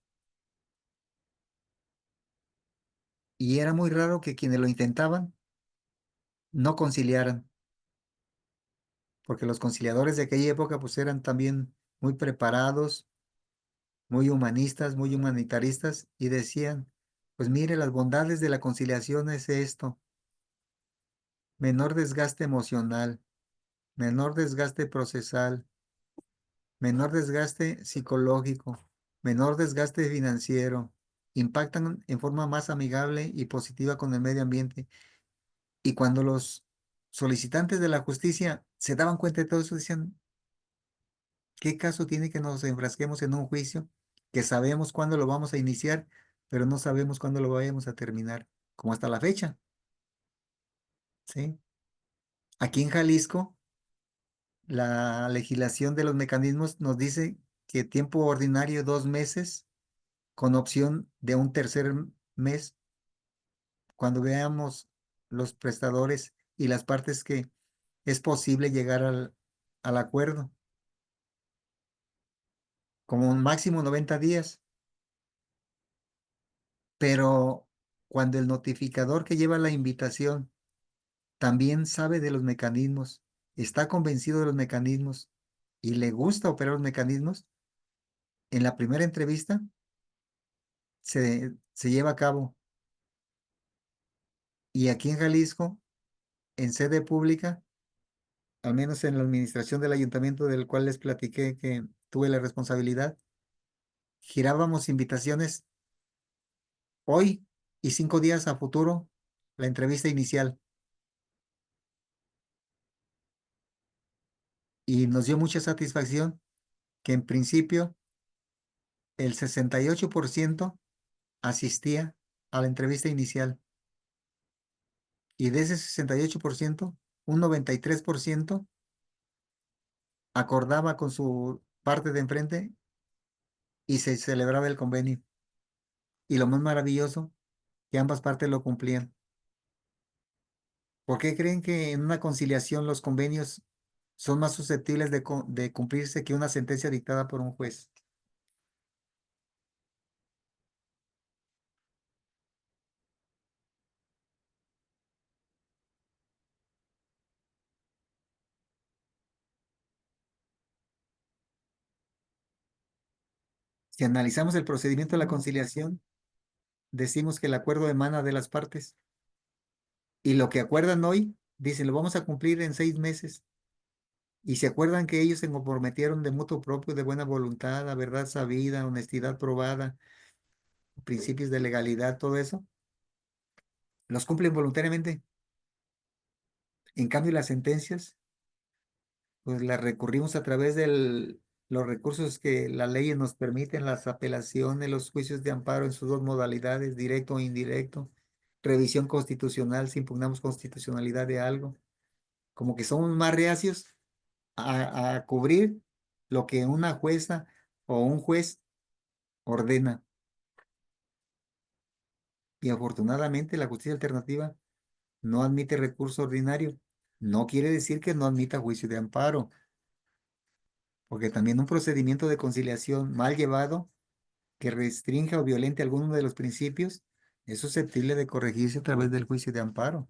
Y era muy raro que quienes lo intentaban no conciliaran, porque los conciliadores de aquella época pues eran también muy preparados muy humanistas, muy humanitaristas, y decían, pues mire, las bondades de la conciliación es esto: menor desgaste emocional, menor desgaste procesal, menor desgaste psicológico, menor desgaste financiero, impactan en forma más amigable y positiva con el medio ambiente. Y cuando los solicitantes de la justicia se daban cuenta de todo eso, decían, ¿qué caso tiene que nos enfrasquemos en un juicio que sabemos cuándo lo vamos a iniciar, pero no sabemos cuándo lo vayamos a terminar? Como hasta la fecha, ¿sí? Aquí en Jalisco, la legislación de los mecanismos nos dice que tiempo ordinario 2 meses, con opción de un tercer mes, cuando veamos los prestadores y las partes que es posible llegar al acuerdo, como un máximo 90 días. Pero cuando el notificador que lleva la invitación también sabe de los mecanismos, está convencido de los mecanismos y le gusta operar los mecanismos, en la primera entrevista se lleva a cabo. Y aquí en Jalisco, en sede pública, al menos en la administración del ayuntamiento del cual les platiqué que tuve la responsabilidad, girábamos invitaciones hoy y 5 días a futuro, la entrevista inicial. Y nos dio mucha satisfacción que en principio el 68% asistía a la entrevista inicial, y de ese 68%, un 93% acordaba con su parte de enfrente y se celebraba el convenio. Y lo más maravilloso, que ambas partes lo cumplían. ¿Por qué creen que en una conciliación los convenios son más susceptibles de cumplirse que una sentencia dictada por un juez? Si analizamos el procedimiento de la conciliación, decimos que el acuerdo emana de las partes, y lo que acuerdan hoy, dicen, lo vamos a cumplir en 6 meses. Y se acuerdan que ellos se comprometieron de mutuo propio, de buena voluntad, a verdad sabida, honestidad probada, principios de legalidad, todo eso, los cumplen voluntariamente. En cambio, las sentencias, pues las recurrimos a través de los recursos que la ley nos permite, las apelaciones, los juicios de amparo en sus dos modalidades, directo o indirecto, revisión constitucional si impugnamos constitucionalidad de algo. Como que somos más reacios a cubrir lo que una jueza o un juez ordena. Y afortunadamente la justicia alternativa no admite recurso ordinario. No quiere decir que no admita juicio de amparo, porque también un procedimiento de conciliación mal llevado, que restrinja o violente alguno de los principios, es susceptible de corregirse a través del juicio de amparo,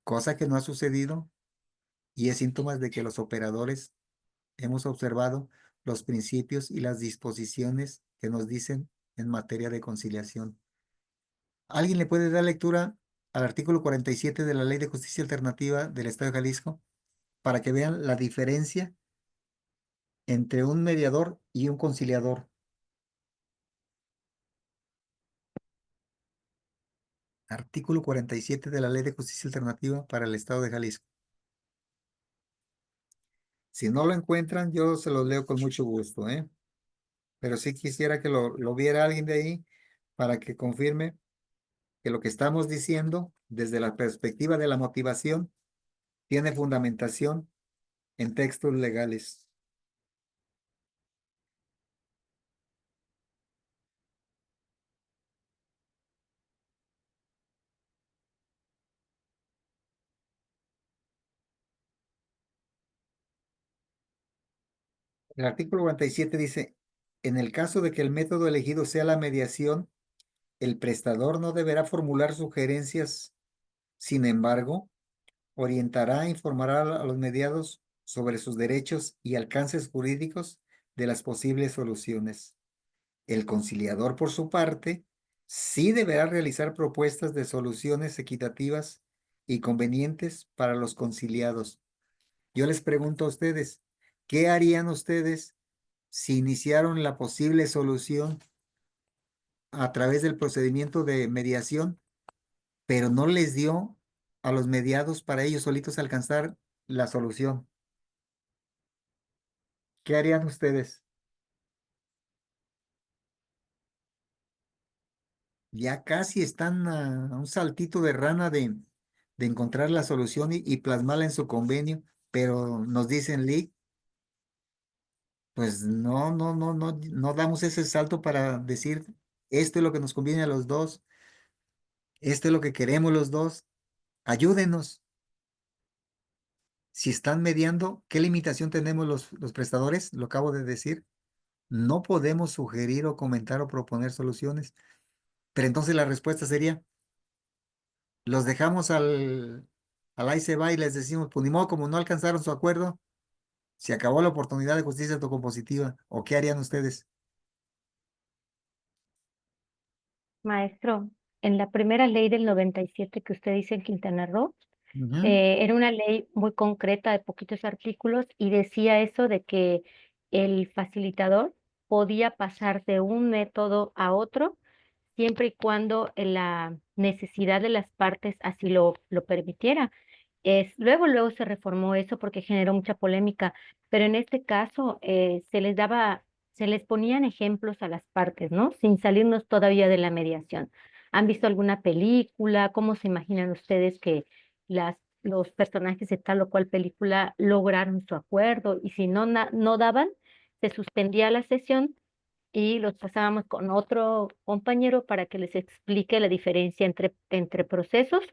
cosa que no ha sucedido, y es síntoma de que los operadores hemos observado los principios y las disposiciones que nos dicen en materia de conciliación. ¿Alguien le puede dar lectura al artículo 47 de la Ley de Justicia Alternativa del Estado de Jalisco para que vean la diferencia entre un mediador y un conciliador? Artículo 47 de la Ley de Justicia Alternativa para el Estado de Jalisco. Si no lo encuentran, yo se los leo con mucho gusto, ¿eh? Pero sí quisiera que lo viera alguien de ahí para que confirme que lo que estamos diciendo desde la perspectiva de la motivación tiene fundamentación en textos legales. El artículo 47 dice, en el caso de que el método elegido sea la mediación, el prestador no deberá formular sugerencias. Sin embargo, orientará e informará a los mediados sobre sus derechos y alcances jurídicos de las posibles soluciones. El conciliador, por su parte, sí deberá realizar propuestas de soluciones equitativas y convenientes para los conciliados. Yo les pregunto a ustedes, ¿qué harían ustedes si iniciaron la posible solución a través del procedimiento de mediación, pero no les dio a los mediados para ellos solitos alcanzar la solución? ¿Qué harían ustedes? Ya casi están a un saltito de rana de encontrar la solución y plasmarla en su convenio, pero nos dicen, Lee, pues no damos ese salto para decir, esto es lo que nos conviene a los dos, esto es lo que queremos los dos, ayúdenos. Si están mediando, ¿qué limitación tenemos los prestadores? Lo acabo de decir. No podemos sugerir o comentar o proponer soluciones. Pero entonces la respuesta sería, los dejamos al ahí se va y les decimos, pues ni modo, como no alcanzaron su acuerdo, se acabó la oportunidad de justicia autocompositiva. ¿O qué harían ustedes? Maestro, en la primera ley del 97 que usted dice en Quintana Roo, Ujú. era una ley muy concreta de poquitos artículos y decía eso de que el facilitador podía pasar de un método a otro siempre y cuando la necesidad de las partes así lo permitiera. Luego se reformó eso porque generó mucha polémica, pero en este caso se les ponían ejemplos a las partes, ¿no? Sin salirnos todavía de la mediación. ¿Han visto alguna película? ¿Cómo se imaginan ustedes que los personajes de tal o cual película lograron su acuerdo? Y si no daban, se suspendía la sesión y los pasábamos con otro compañero para que les explique la diferencia entre procesos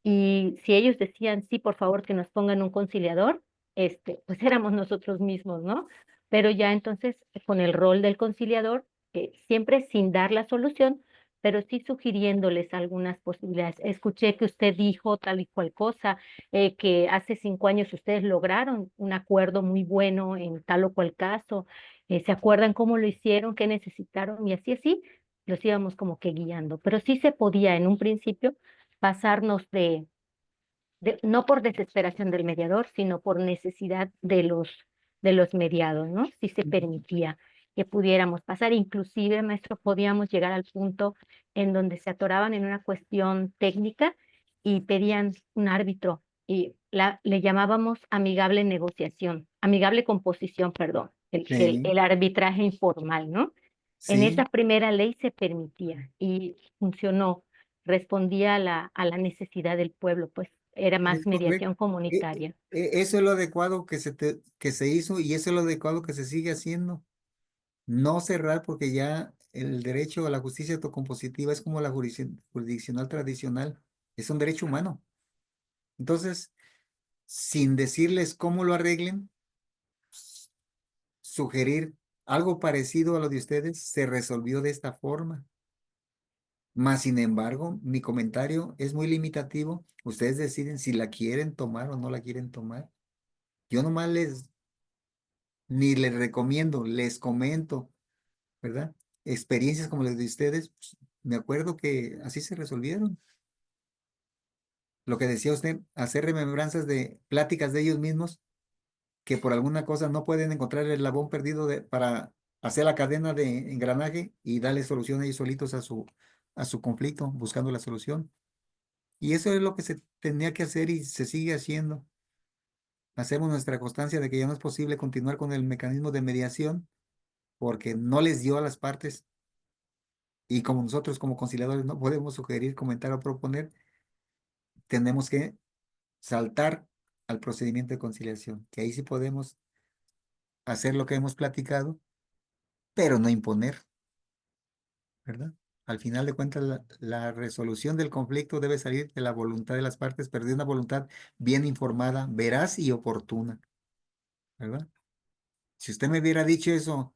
y si ellos decían, sí, por favor, que nos pongan un conciliador, pues éramos nosotros mismos, ¿no? Pero ya entonces con el rol del conciliador, siempre sin dar la solución, pero sí sugiriéndoles algunas posibilidades. Escuché que usted dijo tal y cual cosa, que hace 5 años ustedes lograron un acuerdo muy bueno en tal o cual caso. ¿Se acuerdan cómo lo hicieron, qué necesitaron? Y así, los íbamos como que guiando. Pero sí se podía en un principio pasarnos no por desesperación del mediador, sino por necesidad de los mediados, ¿no? Sí se permitía que pudiéramos pasar, inclusive, maestro, podíamos llegar al punto en donde se atoraban en una cuestión técnica y pedían un árbitro y le llamábamos amigable negociación, amigable composición, perdón, Sí, el arbitraje informal, ¿no? En esa sí, primera ley se permitía y funcionó, respondía a la necesidad del pueblo, pues era más es correcto. mediación comunitaria. Eso es lo adecuado que se hizo y eso es lo adecuado que se sigue haciendo. No cerrar porque ya el derecho a la justicia autocompositiva es como la jurisdiccional tradicional, es un derecho humano. Entonces, sin decirles cómo lo arreglen, sugerir algo parecido a lo de ustedes, se resolvió de esta forma. Más sin embargo, mi comentario es muy limitativo. Ustedes deciden si la quieren tomar o no la quieren tomar. Yo nomás ni les recomiendo, les comento, ¿verdad? Experiencias como las de ustedes, pues, me acuerdo que así se resolvieron. Lo que decía usted, hacer remembranzas de pláticas de ellos mismos que por alguna cosa no pueden encontrar el eslabón perdido para hacer la cadena de engranaje y darle solución a ellos solitos a su conflicto, buscando la solución. Y eso es lo que se tenía que hacer y se sigue haciendo. Hacemos nuestra constancia de que ya no es posible continuar con el mecanismo de mediación porque no les dio a las partes y como nosotros como conciliadores no podemos sugerir, comentar o proponer, tenemos que saltar al procedimiento de conciliación, que ahí sí podemos hacer lo que hemos platicado, pero no imponer, ¿verdad? Al final de cuentas, la resolución del conflicto debe salir de la voluntad de las partes, pero de una voluntad bien informada, veraz y oportuna, ¿verdad? Si usted me hubiera dicho eso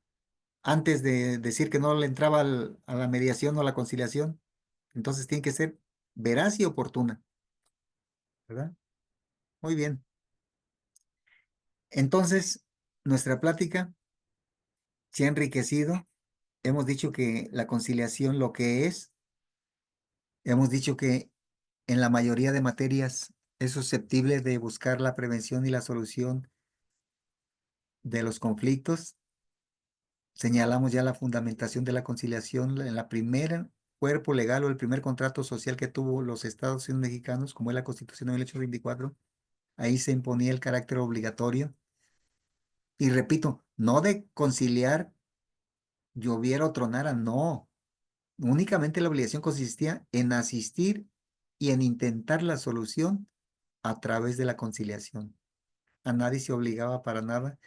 antes de decir que no le entraba a la mediación o a la conciliación, entonces tiene que ser veraz y oportuna, ¿verdad? Muy bien. Entonces, nuestra plática se ha enriquecido. Hemos dicho que la conciliación lo que es, hemos dicho que en la mayoría de materias es susceptible de buscar la prevención y la solución de los conflictos. Señalamos ya la fundamentación de la conciliación en la primera cuerpo legal o el primer contrato social que tuvo los Estados Unidos mexicanos, como es la Constitución de 1824. Ahí se imponía el carácter obligatorio. Y repito, no de conciliar, lloviera o tronara, no. Únicamente la obligación consistía en asistir y en intentar la solución a través de la conciliación. A nadie se obligaba para nada,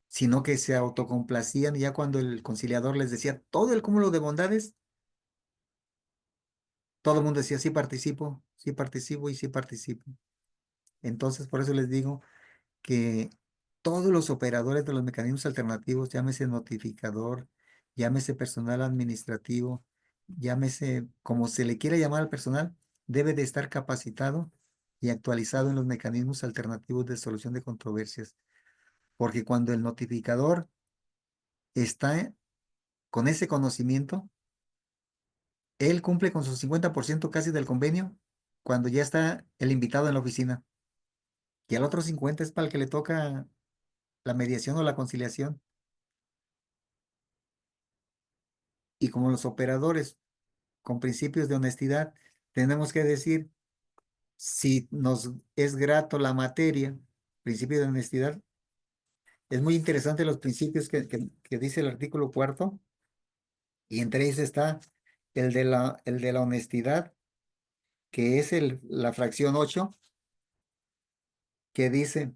sino que se autocomplacían y ya cuando el conciliador les decía todo el cúmulo de bondades, todo el mundo decía sí participo y sí participo. Entonces, por eso les digo que todos los operadores de los mecanismos alternativos, llámese notificador, llámese personal administrativo, llámese como se le quiera llamar al personal, debe de estar capacitado y actualizado en los mecanismos alternativos de solución de controversias. Porque cuando el notificador está con ese conocimiento, él cumple con su 50% casi del convenio cuando ya está el invitado en la oficina. Y al otro 50 es para el que le toca la mediación o la conciliación. Y como los operadores con principios de honestidad, tenemos que decir si nos es grato la materia, principio de honestidad. Es muy interesante los principios que dice el artículo 4, y entre ellos está el de la honestidad, que es la fracción 8, que dice: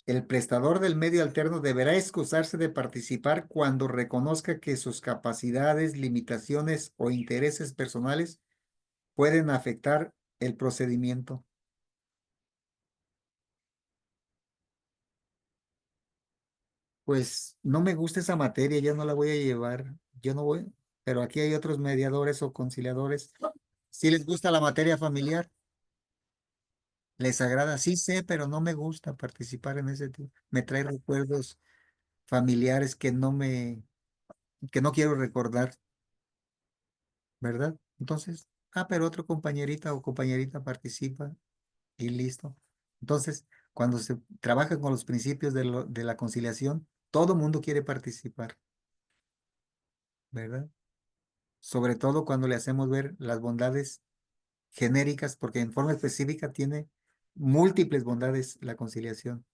el prestador del medio alterno deberá excusarse de participar cuando reconozca que sus capacidades, limitaciones o intereses personales pueden afectar el procedimiento. Pues no me gusta esa materia, ya no la voy a llevar. Yo no voy, pero aquí hay otros mediadores o conciliadores. Si les gusta la materia familiar, les agrada, sí sé, pero no me gusta participar en ese tipo. Me trae recuerdos familiares que no quiero recordar, ¿verdad? Entonces, pero otro compañerita o compañerita participa y listo. Entonces, cuando se trabaja con los principios de la conciliación, todo mundo quiere participar, ¿verdad? Sobre todo cuando le hacemos ver las bondades genéricas, porque en forma específica tiene múltiples bondades la conciliación,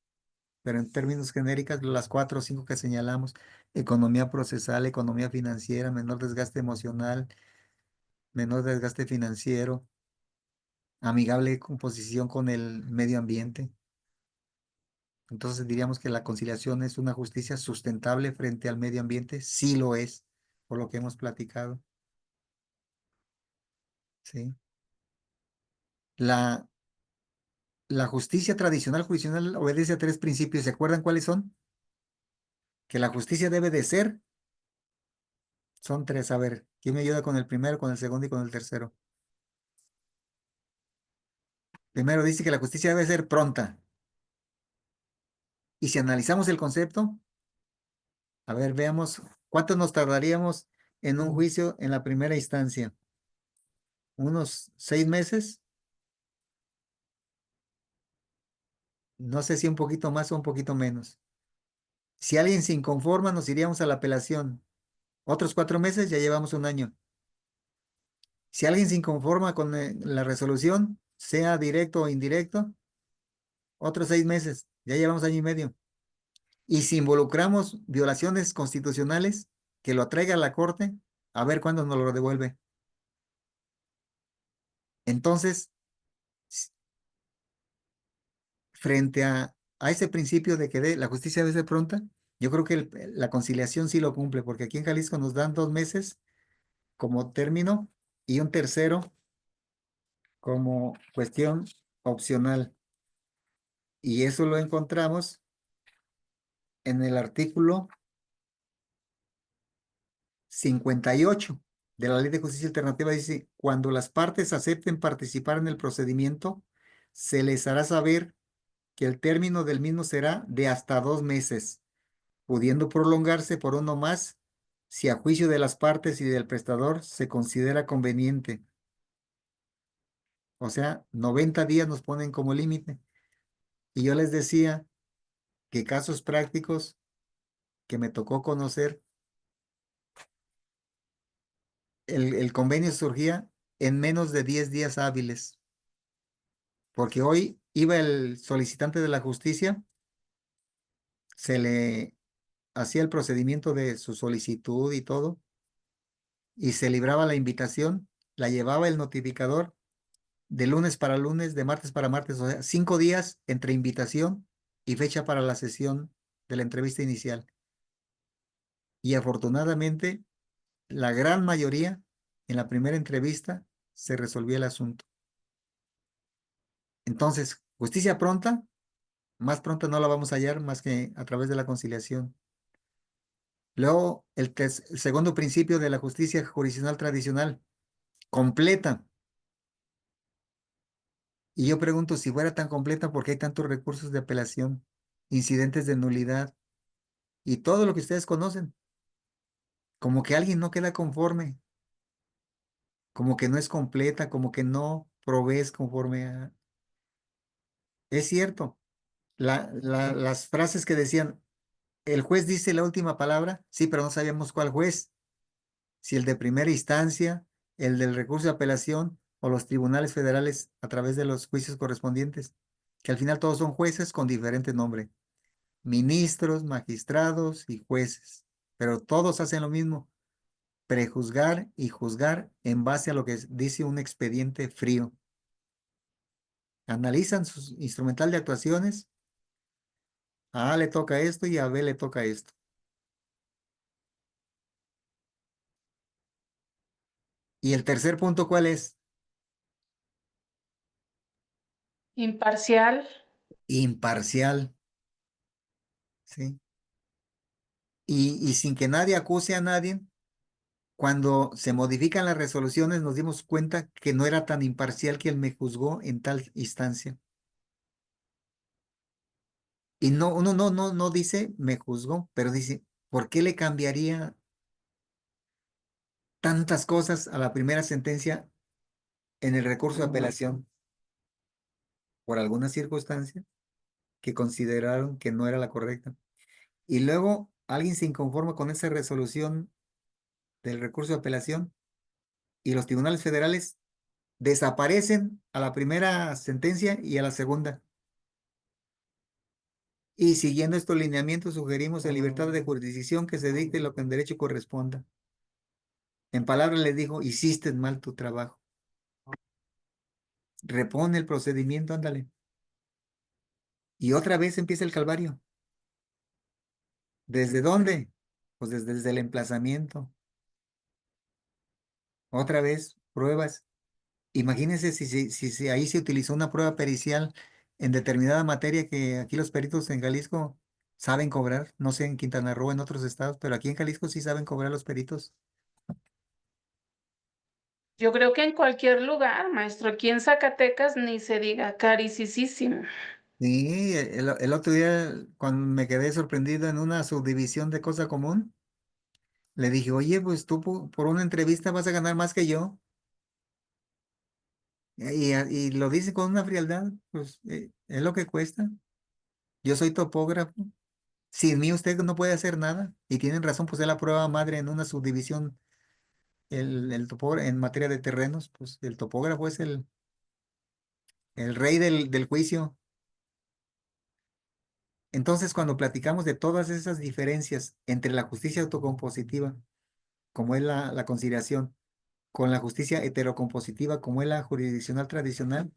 pero en términos genéricas, las 4 o 5 que señalamos: economía procesal, economía financiera, menor desgaste emocional, menor desgaste financiero, amigable composición con el medio ambiente. Entonces diríamos que la conciliación es una justicia sustentable frente al medio ambiente. Sí lo es, por lo que hemos platicado. ¿Sí? La justicia tradicional jurisdiccional obedece a 3 principios. ¿Se acuerdan cuáles son? Que la justicia debe de ser. Son 3. A ver, ¿quién me ayuda con el primero, con el segundo y con el tercero? Primero dice que la justicia debe ser pronta. Y si analizamos el concepto, a ver, veamos cuánto nos tardaríamos en un juicio en la primera instancia. ¿Unos 6 meses? No sé si un poquito más o un poquito menos. Si alguien se inconforma, nos iríamos a la apelación. Otros 4 meses, ya llevamos un año. Si alguien se inconforma con la resolución, sea directo o indirecto, otros 6 meses, ya llevamos año y medio. Y si involucramos violaciones constitucionales, que lo atraiga a la corte, a ver cuándo nos lo devuelve. Entonces, frente a ese principio de que la justicia debe ser pronta, yo creo que la conciliación sí lo cumple, porque aquí en Jalisco nos dan 2 meses como término y un tercero como cuestión opcional. Y eso lo encontramos en el artículo 58 de la Ley de Justicia Alternativa. Dice: cuando las partes acepten participar en el procedimiento, se les hará saber que el término del mismo será de hasta 2 meses. pudiendo prolongarse por uno más si a juicio de las partes y del prestador se considera conveniente. O sea, 90 días nos ponen como límite. Y yo les decía que casos prácticos que me tocó conocer, el convenio surgía en menos de 10 días hábiles, porque hoy iba el solicitante de la justicia, se le hacía el procedimiento de su solicitud y todo, y se libraba la invitación, la llevaba el notificador de lunes para lunes, de martes para martes, o sea, 5 días entre invitación y fecha para la sesión de la entrevista inicial. Y afortunadamente, la gran mayoría, en la primera entrevista, se resolvía el asunto. Entonces, justicia pronta, más pronta no la vamos a hallar más que a través de la conciliación. Luego, el segundo principio de la justicia jurisdiccional tradicional, completa. Y yo pregunto, si fuera tan completa, ¿por qué hay tantos recursos de apelación, incidentes de nulidad y todo lo que ustedes conocen? Como que alguien no queda conforme, como que no es completa, como que no provees conforme a... Es cierto, las frases que decían, el juez dice la última palabra, sí, pero no sabíamos cuál juez, si el de primera instancia, el del recurso de apelación o los tribunales federales a través de los juicios correspondientes, que al final todos son jueces con diferente nombre, ministros, magistrados y jueces, pero todos hacen lo mismo, prejuzgar y juzgar en base a lo que dice un expediente frío. Analizan su instrumental de actuaciones, a A le toca esto y a B le toca esto. Y el tercer punto, ¿cuál es? Imparcial. Imparcial, ¿sí? Y sin que nadie acuse a nadie, cuando se modifican las resoluciones nos dimos cuenta que no era tan imparcial quien me juzgó en tal instancia. Y no, uno no dice me juzgó, pero dice, ¿por qué le cambiaría tantas cosas a la primera sentencia en el recurso de apelación? Por alguna circunstancia que consideraron que no era la correcta. Y luego alguien se inconforma con esa resolución del recurso de apelación y los tribunales federales desaparecen a la primera sentencia y a la segunda. Y siguiendo estos lineamientos sugerimos en libertad de jurisdicción que se dicte lo que en derecho corresponda. En palabras les dijo, hiciste mal tu trabajo. Repone el procedimiento, ándale. Y otra vez empieza el calvario. ¿Desde dónde? Pues desde el emplazamiento. Otra vez, pruebas. Imagínense si ahí se utilizó una prueba pericial en determinada materia que aquí los peritos en Jalisco saben cobrar. No sé en Quintana Roo, en otros estados, pero aquí en Jalisco sí saben cobrar los peritos. Yo creo que en cualquier lugar, maestro, aquí en Zacatecas ni se diga, carísimo. Sí, el otro día cuando me quedé sorprendido en una subdivisión de cosa común, le dije, oye, pues tú por una entrevista vas a ganar más que yo. Y lo dice con una frialdad, pues es lo que cuesta. Yo soy topógrafo. Sin mí usted no puede hacer nada. Y tienen razón, pues es la prueba madre en una subdivisión, el topógrafo, en materia de terrenos, pues el topógrafo es el rey del juicio. Entonces, cuando platicamos de todas esas diferencias entre la justicia autocompositiva, como es la conciliación, con la justicia heterocompositiva, como es la jurisdiccional tradicional,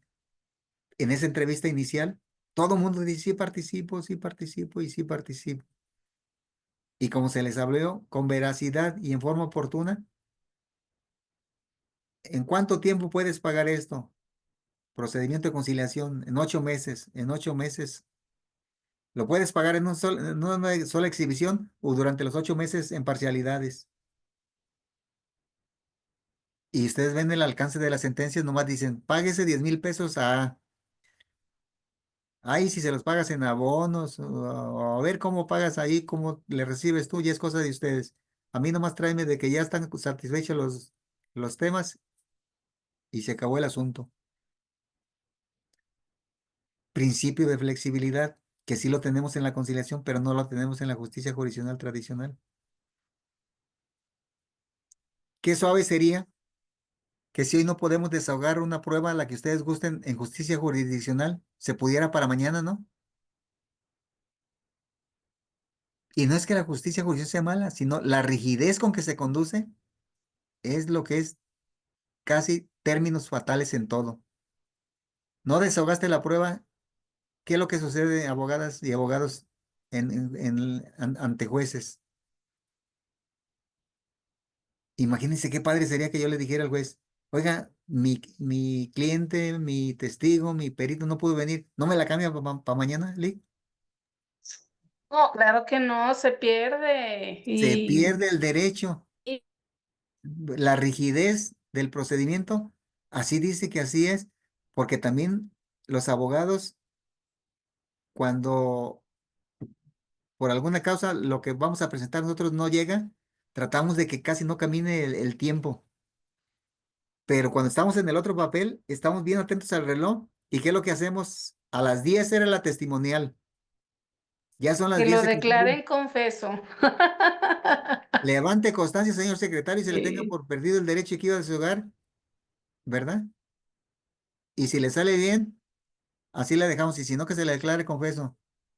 en esa entrevista inicial, todo el mundo dice, sí participo y sí participo. Y como se les habló con veracidad y en forma oportuna, ¿en cuánto tiempo puedes pagar esto? Procedimiento de conciliación, en 8 meses. En 8 meses. ¿Lo puedes pagar en una sola exhibición o durante los 8 meses en parcialidades? Y ustedes ven el alcance de las sentencias, nomás dicen, páguese 10,000 pesos Ahí si se los pagas en abonos o a ver cómo pagas ahí, cómo le recibes tú, ya es cosa de ustedes. A mí nomás tráeme de que ya están satisfechos los temas y se acabó el asunto. Principio de flexibilidad, que sí lo tenemos en la conciliación, pero no lo tenemos en la justicia jurisdiccional tradicional. Qué suave sería que si hoy no podemos desahogar una prueba a la que ustedes gusten en justicia jurisdiccional, se pudiera para mañana, ¿no? Y no es que la justicia jurisdiccional sea mala, sino la rigidez con que se conduce es lo que es casi términos fatales en todo. No desahogaste la prueba, ¿qué es lo que sucede, abogadas y abogados, ante jueces? Imagínense qué padre sería que yo le dijera al juez, oiga, mi cliente, mi testigo, mi perito no pudo venir, ¿no me la cambia para mañana, Lee? No, claro que no, se pierde. Se Y, pierde el derecho, y la rigidez del procedimiento, así dice que así es, porque también los abogados, cuando por alguna causa lo que vamos a presentar nosotros no llega, tratamos de que casi no camine el tiempo. Pero cuando estamos en el otro papel, estamos bien atentos al reloj. ¿Y qué es lo que hacemos? A las 10 era la testimonial. Ya son las que 10, lo secretario. declaren confeso. Levante constancia, señor secretario, y se le tenga Sí. por perdido el derecho que iba a su hogar, ¿verdad? Y si le sale bien, así la dejamos. Y si no, que se le declare confeso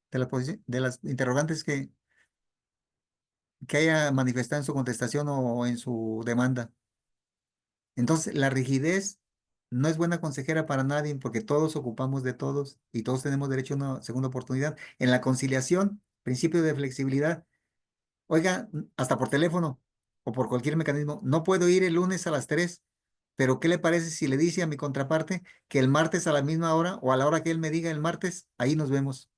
de las interrogantes que haya manifestado en su contestación o en su demanda. Entonces, la rigidez no es buena consejera para nadie porque todos ocupamos de todos y todos tenemos derecho a una segunda oportunidad. En la conciliación, principio de flexibilidad, oiga, hasta por teléfono o por cualquier mecanismo, no puedo ir el lunes a las 3, pero ¿qué le parece si le dice a mi contraparte que el martes a la misma hora o a la hora que él me diga el martes, ahí nos vemos?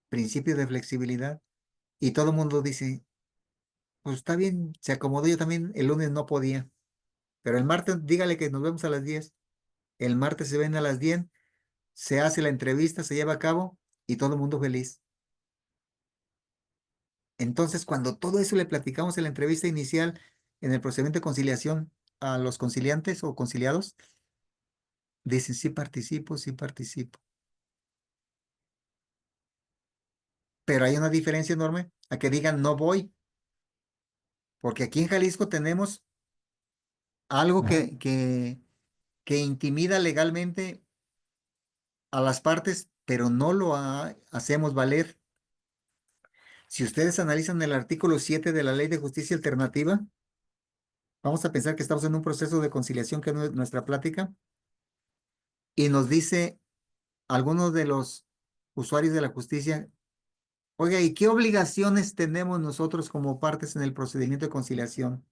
Principio de flexibilidad. Y todo el mundo dice, pues está bien, se acomodó, yo también el lunes no podía, pero el martes dígale que nos vemos a las 10. El martes se ven a las 10, se hace la entrevista, se lleva a cabo y todo el mundo feliz. Entonces, cuando todo eso le platicamos en la entrevista inicial, en el procedimiento de conciliación a los conciliantes o conciliados, dicen, sí participo, sí participo. Pero hay una diferencia enorme a que digan, no voy, porque aquí en Jalisco tenemos algo que intimida legalmente a las partes, pero no lo hacemos valer. Si ustedes analizan el artículo 7 de la Ley de Justicia Alternativa, vamos a pensar que estamos en un proceso de conciliación, que es nuestra plática, y nos dice algunos de los usuarios de la justicia, oiga, ¿y qué obligaciones tenemos nosotros como partes en el procedimiento de conciliación?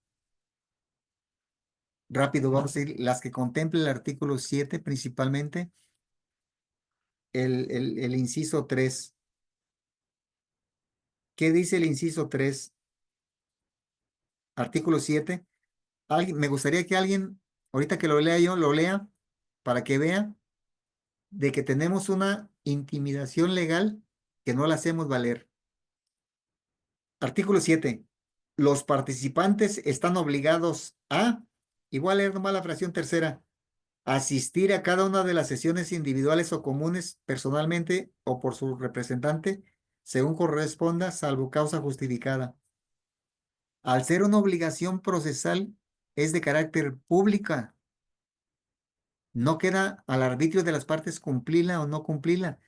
Rápido, vamos a ir las que contempla el artículo 7 principalmente, el inciso 3. ¿Qué dice el inciso 3? Artículo 7. Me gustaría que alguien, ahorita que lo lea yo, lo lea para que vea de que tenemos una intimidación legal que no la hacemos valer. Artículo 7. Los participantes están obligados a, igual leer nomás la fracción tercera, asistir a cada una de las sesiones individuales o comunes personalmente o por su representante, según corresponda, salvo causa justificada. Al ser una obligación procesal, es de carácter pública. No queda al arbitrio de las partes cumplirla o no cumplirla.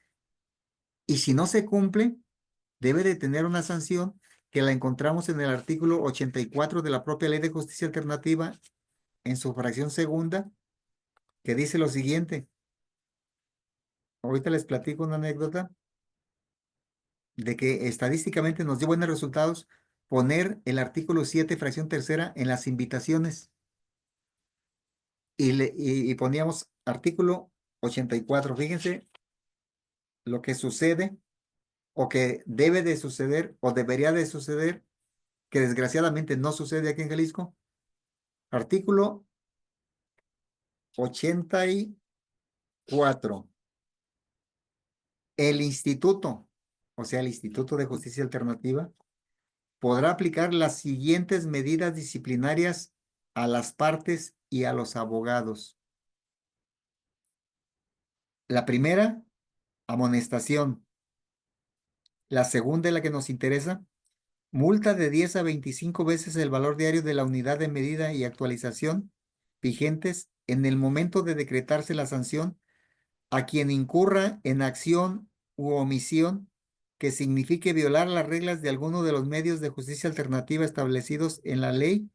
Y si no se cumple, debe de tener una sanción que la encontramos en el artículo 84 de la propia Ley de Justicia Alternativa, en su fracción segunda, que dice lo siguiente. Ahorita les platico una anécdota de que estadísticamente nos dio buenos resultados poner el artículo 7, fracción tercera, en las invitaciones. Y poníamos artículo 84. Fíjense lo que sucede o que debe de suceder o debería de suceder, que desgraciadamente no sucede aquí en Jalisco. Artículo 84. El instituto, o sea, el Instituto de Justicia Alternativa, podrá aplicar las siguientes medidas disciplinarias a las partes y a los abogados. La primera, amonestación. La segunda es la que nos interesa, multa de 10 a 25 veces el valor diario de la unidad de medida y actualización vigentes en el momento de decretarse la sanción a quien incurra en acción u omisión que signifique violar las reglas de alguno de los medios de justicia alternativa establecidos en la ley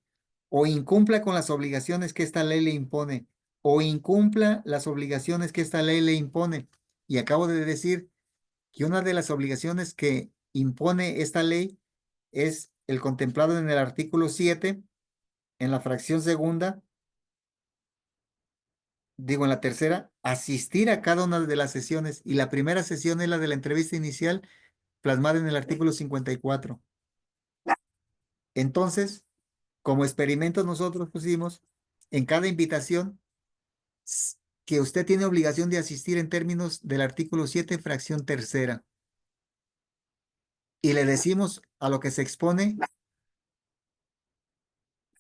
o incumpla con las obligaciones que esta ley le impone o incumpla las obligaciones que esta ley le impone. Y acabo de decir que una de las obligaciones que impone esta ley es el contemplado en el artículo 7, en la fracción segunda, digo en la tercera, asistir a cada una de las sesiones. Y la primera sesión es la de la entrevista inicial plasmada en el artículo 54. Entonces, como experimento nosotros pusimos en cada invitación que usted tiene obligación de asistir en términos del artículo 7, fracción tercera. Y le decimos a lo que se expone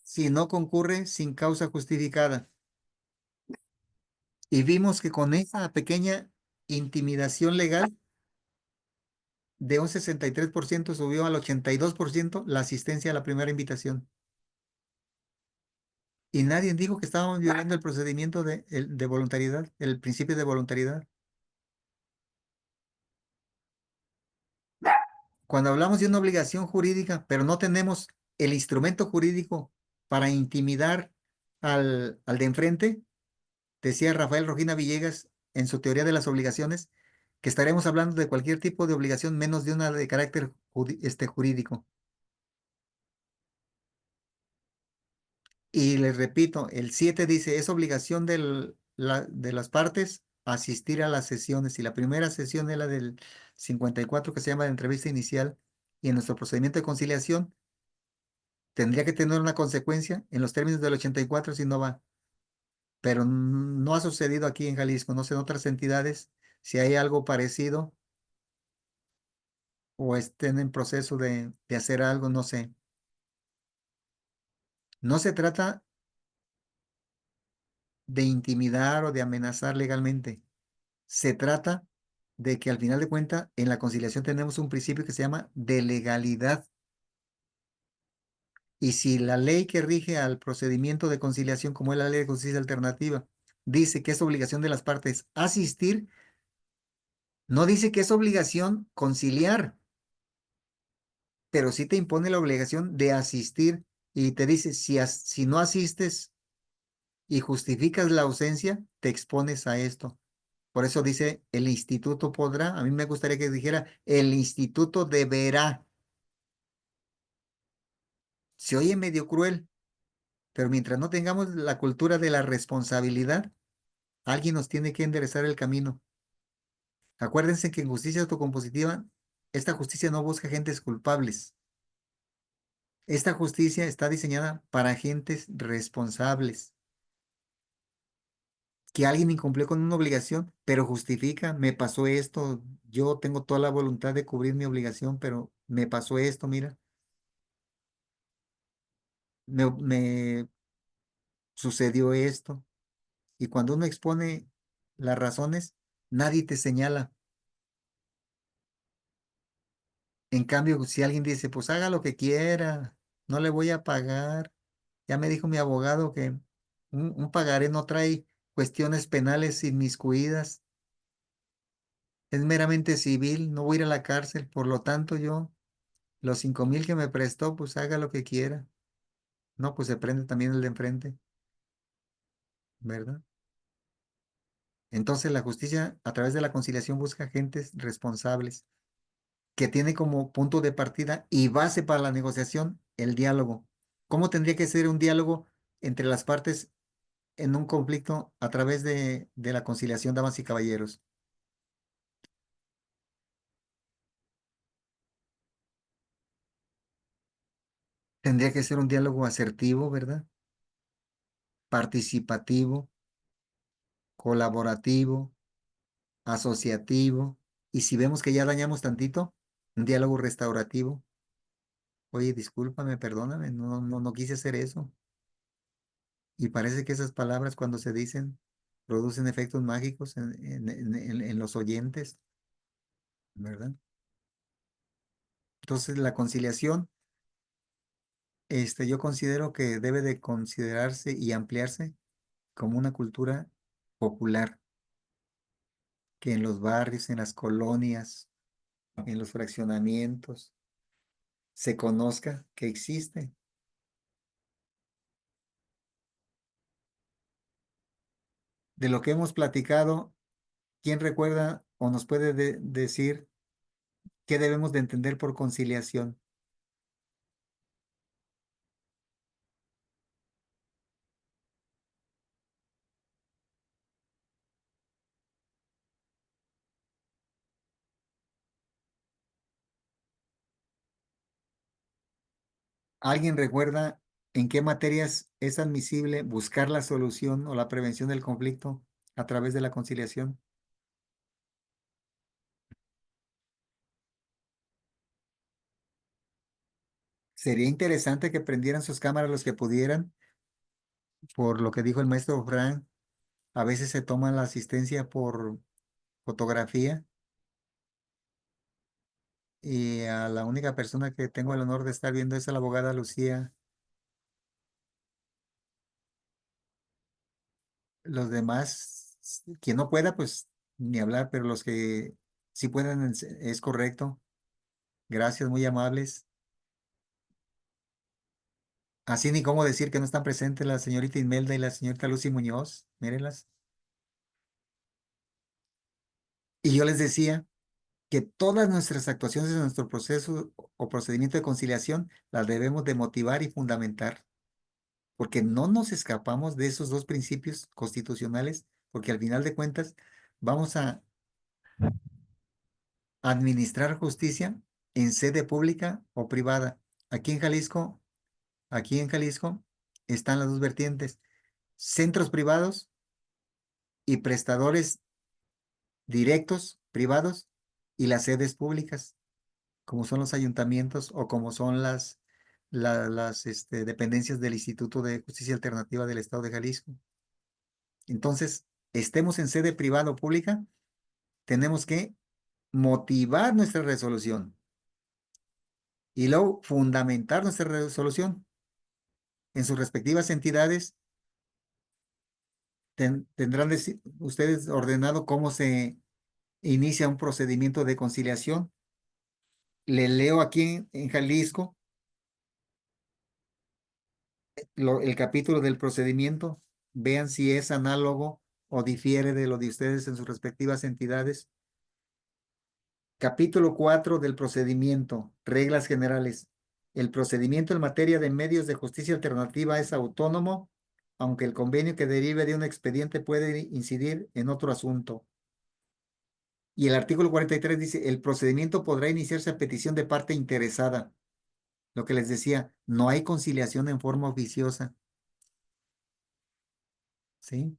si no concurre sin causa justificada. Y vimos que con esa pequeña intimidación legal de un 63% subió al 82% la asistencia a la primera invitación. Y nadie dijo que estábamos violando el procedimiento de voluntariedad, el principio de voluntariedad. Cuando hablamos de una obligación jurídica, pero no tenemos el instrumento jurídico para intimidar al de enfrente, decía Rafael Rojina Villegas en su teoría de las obligaciones, que estaremos hablando de cualquier tipo de obligación menos de una de carácter jurídico. Y les repito, el 7 dice, es obligación de las partes asistir a las sesiones. Y la primera sesión es la del 54 que se llama de entrevista inicial. Y en nuestro procedimiento de conciliación tendría que tener una consecuencia en los términos del 84 si no va. Pero no ha sucedido aquí en Jalisco, no sé en otras entidades si hay algo parecido o estén en proceso de hacer algo, no sé. No se trata de intimidar o de amenazar legalmente. Se trata de que al final de cuentas en la conciliación tenemos un principio que se llama de legalidad. Y si la ley que rige al procedimiento de conciliación, como es la ley de justicia alternativa, dice que es obligación de las partes asistir, no dice que es obligación conciliar, pero sí te impone la obligación de asistir y te dice, si no asistes y justificas la ausencia, te expones a esto. Por eso dice, el instituto podrá, a mí me gustaría que dijera, el instituto deberá. Se oye medio cruel, pero mientras no tengamos la cultura de la responsabilidad, alguien nos tiene que enderezar el camino. Acuérdense que en justicia autocompositiva, esta justicia no busca agentes culpables. Esta justicia está diseñada para agentes responsables. Que alguien incumplió con una obligación, pero justifica, me pasó esto, yo tengo toda la voluntad de cubrir mi obligación, pero me pasó esto, mira, me sucedió esto. Y cuando uno expone las razones, nadie te señala. En cambio, si alguien dice, pues haga lo que quiera, no le voy a pagar. Ya me dijo mi abogado que un pagaré no trae cuestiones penales inmiscuidas. Es meramente civil, no voy a ir a la cárcel. Por lo tanto, yo, los 5,000 que me prestó, pues haga lo que quiera. No, pues se prende también el de enfrente, ¿verdad? Entonces la justicia a través de la conciliación busca agentes responsables que tiene como punto de partida y base para la negociación el diálogo. ¿Cómo tendría que ser un diálogo entre las partes en un conflicto a través de la conciliación, damas y caballeros? Tendría que ser un diálogo asertivo, ¿verdad? Participativo, colaborativo, asociativo, Y si vemos que ya dañamos tantito, un diálogo restaurativo. Oye, discúlpame, perdóname, no quise hacer eso. Y parece que esas palabras cuando se dicen producen efectos mágicos en los oyentes, ¿verdad? Entonces la conciliación, yo considero que debe de considerarse y ampliarse como una cultura popular, que en los barrios, en las colonias, en los fraccionamientos, se conozca que existe. De lo que hemos platicado, ¿quién recuerda o nos puede decir qué debemos de entender por conciliación? ¿Alguien recuerda en qué materias es admisible buscar la solución o la prevención del conflicto a través de la conciliación? Sería interesante que prendieran sus cámaras los que pudieran, por lo que dijo el maestro Frank. A veces se toma la asistencia por fotografía y a la única persona que tengo el honor de estar viendo es a la abogada Lucía. Los demás, quien no pueda, pues ni hablar, pero los que sí puedan, es correcto. Gracias, muy amables. Así ni cómo decir que no están presentes la señorita Imelda y la señorita Lucy Muñoz. Mírenlas. Y yo les decía que todas nuestras actuaciones en nuestro proceso o procedimiento de conciliación las debemos de motivar y fundamentar, porque no nos escapamos de esos dos principios constitucionales, porque al final de cuentas vamos a administrar justicia en sede pública o privada. Aquí en Jalisco, aquí en Jalisco están las dos vertientes, centros privados y prestadores directos, privados, y las sedes públicas, como son los ayuntamientos o como son las dependencias del Instituto de Justicia Alternativa del Estado de Jalisco. Entonces, estemos en sede privada o pública, tenemos que motivar nuestra resolución y luego fundamentar nuestra resolución en sus respectivas entidades. Tendrán ustedes ordenado cómo se inicia un procedimiento de conciliación. Le leo aquí en Jalisco el capítulo del procedimiento. Vean si es análogo o difiere de lo de ustedes en sus respectivas entidades. Capítulo 4 del procedimiento. Reglas generales. El procedimiento en materia de medios de justicia alternativa es autónomo, aunque el convenio que derive de un expediente puede incidir en otro asunto. Y el artículo 43 dice, el procedimiento podrá iniciarse a petición de parte interesada. Lo que les decía, no hay conciliación en forma oficiosa. ¿Sí?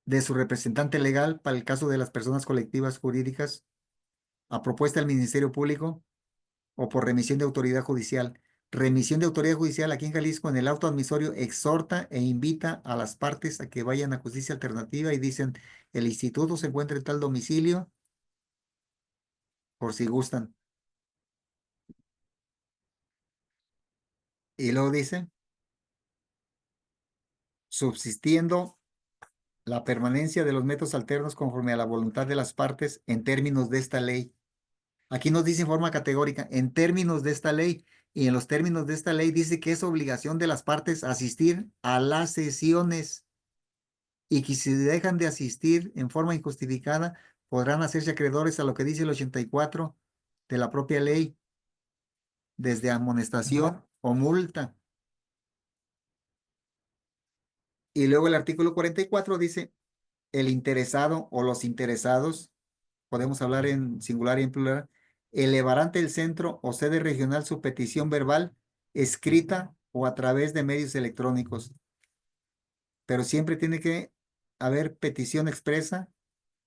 De su representante legal para el caso de las personas colectivas jurídicas, a propuesta del Ministerio Público o por remisión de autoridad judicial. Remisión de autoridad judicial aquí en Jalisco, en el auto admisorio, exhorta e invita a las partes a que vayan a justicia alternativa y dicen, el instituto se encuentra en tal domicilio, por si gustan. Y luego dice, subsistiendo la permanencia de los métodos alternos conforme a la voluntad de las partes en términos de esta ley. Aquí nos dice en forma categórica, en términos de esta ley, y en los términos de esta ley dice que es obligación de las partes asistir a las sesiones y que si dejan de asistir en forma injustificada, podrán hacerse acreedores a lo que dice el 84 de la propia ley, desde amonestación o multa. Y luego el artículo 44 dice, el interesado o los interesados, podemos hablar en singular y en plural, elevarán ante el centro o sede regional su petición verbal, escrita o a través de medios electrónicos. Pero siempre tiene que haber petición expresa,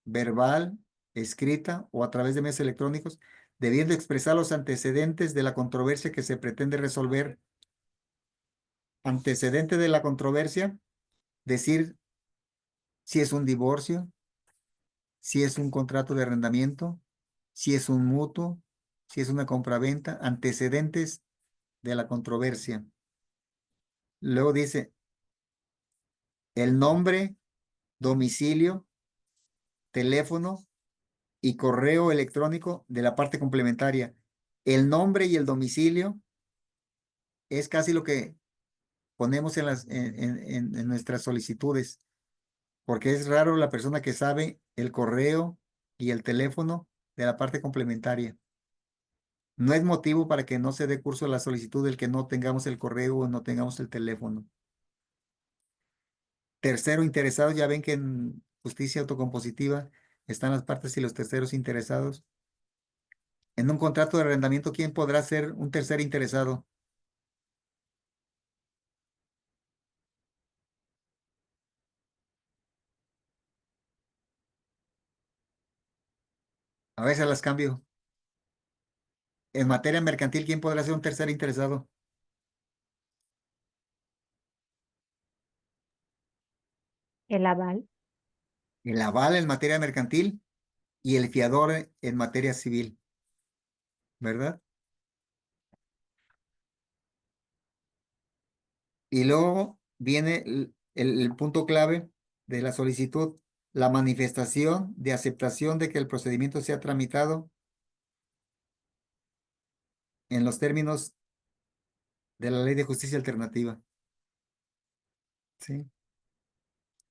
verbal escrita o a través de medios electrónicos, debiendo expresar los antecedentes de la controversia que se pretende resolver. Antecedente de la controversia, decir si es un divorcio, si es un contrato de arrendamiento, si es un mutuo, si es una compraventa, antecedentes de la controversia. Luego dice el nombre, domicilio, teléfono y correo electrónico de la parte complementaria. El nombre y el domicilio es casi lo que ponemos en nuestras solicitudes, porque es raro la persona que sabe el correo y el teléfono de la parte complementaria. No es motivo para que no se dé curso a la solicitud el que no tengamos el correo o no tengamos el teléfono. Tercero interesado, ya ven que en justicia autocompositiva están las partes y los terceros interesados. En un contrato de arrendamiento, ¿quién podrá ser un tercer interesado? A veces las cambio. En materia mercantil, ¿quién podrá ser un tercer interesado? El aval. El aval en materia mercantil y el fiador en materia civil, ¿verdad? Y luego viene el punto clave de la solicitud, la manifestación de aceptación de que el procedimiento sea tramitado en los términos de la Ley de Justicia Alternativa. ¿Sí?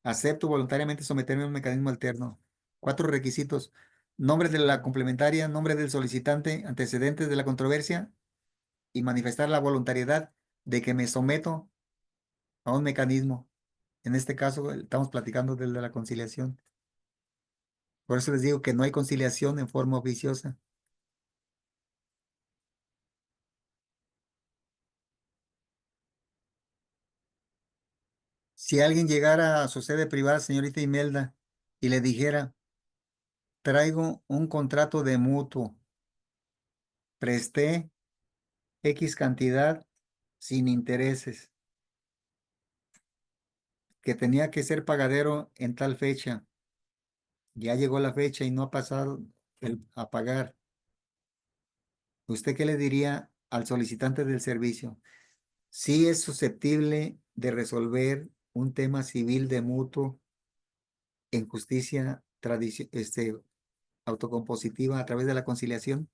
Acepto voluntariamente someterme a un mecanismo alterno. 4 requisitos: nombre de la complementaria, nombre del solicitante, antecedentes de la controversia y manifestar la voluntariedad de que me someto a un mecanismo. En este caso, estamos platicando del de la conciliación. Por eso les digo que no hay conciliación en forma oficiosa. Si alguien llegara a su sede privada, señorita Imelda, y le dijera, traigo un contrato de mutuo, presté X cantidad sin intereses, que tenía que ser pagadero en tal fecha, ya llegó la fecha y no ha pasado a pagar, ¿usted qué le diría al solicitante del servicio? Sí es susceptible de resolver un tema civil de mutuo en justicia autocompositiva a través de la conciliación.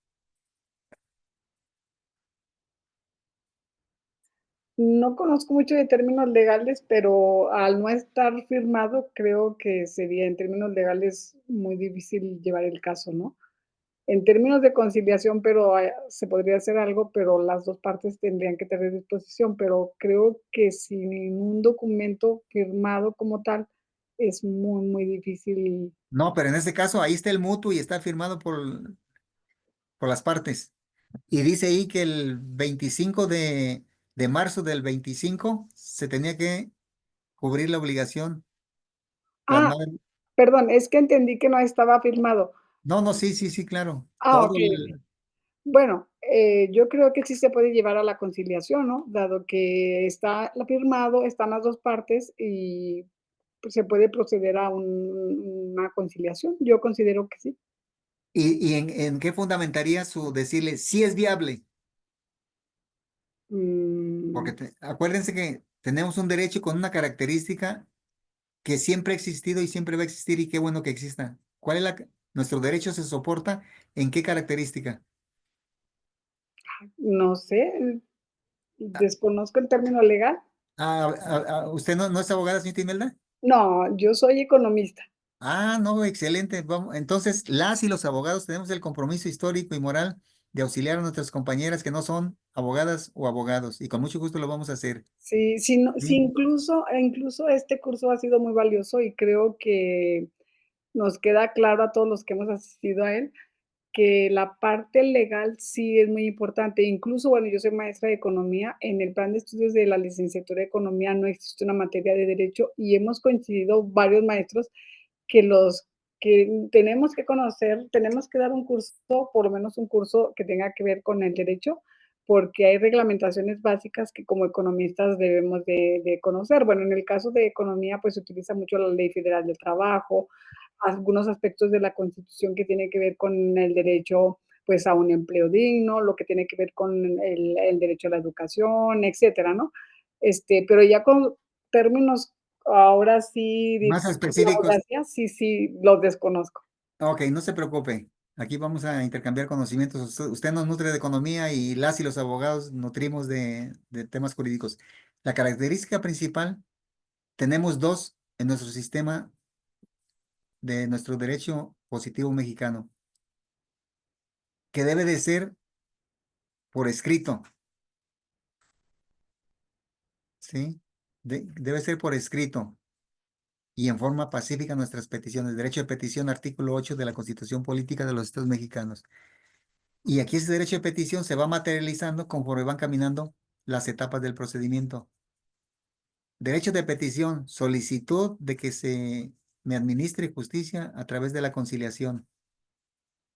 No conozco mucho de términos legales, pero al no estar firmado, creo que sería en términos legales muy difícil llevar el caso, ¿no? En términos de conciliación, pero se podría hacer algo, pero las dos partes tendrían que tener disposición, pero creo que sin un documento firmado como tal, es muy, muy difícil. No, pero en este caso ahí está el mutuo y está firmado por las partes. Y dice ahí que el 25 de marzo del 25 se tenía que cubrir la obligación Ah, plasmada. perdón, es que entendí que no estaba firmado. No, no, sí, sí, sí, claro. Todo Okey, okey. Bueno, yo creo que sí se puede llevar a la conciliación, ¿no? Dado que está la firmado, están las 2 partes y, pues, se puede proceder a una conciliación. Yo considero que sí. ¿Y en qué fundamentaría su decirle si es viable? Porque Mm, acuérdense que tenemos un derecho con una característica que siempre ha existido y siempre va a existir y qué bueno que exista. ¿Cuál es nuestro derecho se soporta en qué característica? no sé, Ah, desconozco el término legal. ¿Usted no es abogada, señorita Imelda? No, yo soy economista. Ah, no, excelente. Vamos, entonces, las y los abogados tenemos el compromiso histórico y moral de auxiliar a nuestras compañeras que no son abogadas o abogados, y con mucho gusto lo vamos a hacer. Sí, sí, no, sí, ¿Sí? incluso este curso ha sido muy valioso y creo que nos queda claro a todos los que hemos asistido a él, que la parte legal sí es muy importante. Incluso, bueno, yo soy maestra de economía. En el plan de estudios de la licenciatura de economía no existe una materia de derecho y hemos coincidido varios maestros que los que tenemos que conocer, tenemos que dar un curso, por lo menos un curso que tenga que ver con el derecho, porque hay reglamentaciones básicas que como economistas debemos de conocer. Bueno, en el caso de economía, pues se utiliza mucho la Ley Federal del Trabajo, algunos aspectos de la Constitución que tiene que ver con el derecho, pues, a un empleo digno, lo que tiene que ver con el derecho a la educación, etcétera, ¿no? Pero ya con términos ahora sí Más de la específicos. abogacía, sí, los desconozco. Ok, no se preocupe. Aquí vamos a intercambiar conocimientos. Usted nos nutre de economía y las y los abogados nutrimos de temas jurídicos. La característica principal, tenemos dos en nuestro sistema de nuestro derecho positivo mexicano, que debe de ser por escrito, ¿sí? Debe ser por escrito y en forma pacífica nuestras peticiones. Derecho de petición, artículo 8 de la Constitución Política de los Estados Mexicanos. Y aquí ese derecho de petición se va materializando conforme van caminando las etapas del procedimiento. Derecho de petición, solicitud de que se me administre justicia a través de la conciliación.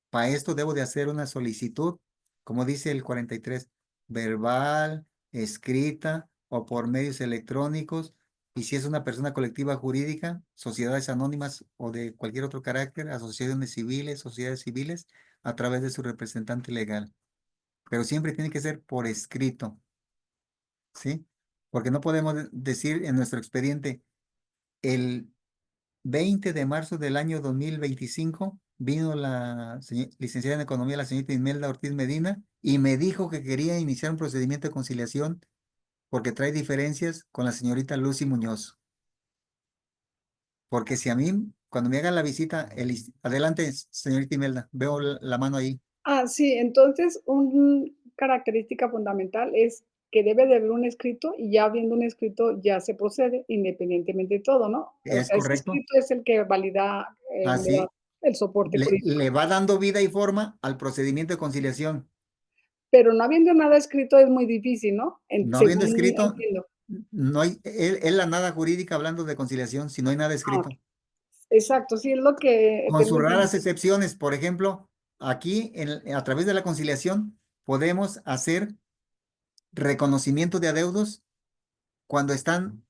Para esto debo de hacer una solicitud, como dice el 43, verbal, escrita o por medios electrónicos. Y si es una persona colectiva jurídica, sociedades anónimas o de cualquier otro carácter, asociaciones civiles, sociedades civiles, a través de su representante legal. Pero siempre tiene que ser por escrito, ¿sí? Porque no podemos decir en nuestro expediente, el 20 de marzo del año 2025 vino la licenciada en Economía, la señorita Imelda Ortiz Medina, y me dijo que quería iniciar un procedimiento de conciliación porque trae diferencias con la señorita Lucy Muñoz. Porque si a mí, cuando me hagan la visita, adelante, señorita Imelda, veo la mano ahí. Sí, entonces, una característica fundamental es que debe de haber un escrito, y ya habiendo un escrito ya se procede independientemente de todo, ¿no? O ¿Es sea, ese correcto? escrito es el que valida, le da Así el soporte jurídico. le va dando vida y forma al procedimiento de conciliación. Pero no habiendo nada escrito es muy difícil, ¿no? No habiendo Según escrito, entiendo. no hay, es la nada jurídica hablando de conciliación, si no hay nada Ah, escrito. exacto, sí, es lo que Con tengo sus raras entendido. excepciones, por ejemplo, aquí a través de la conciliación podemos hacer reconocimiento de adeudos cuando están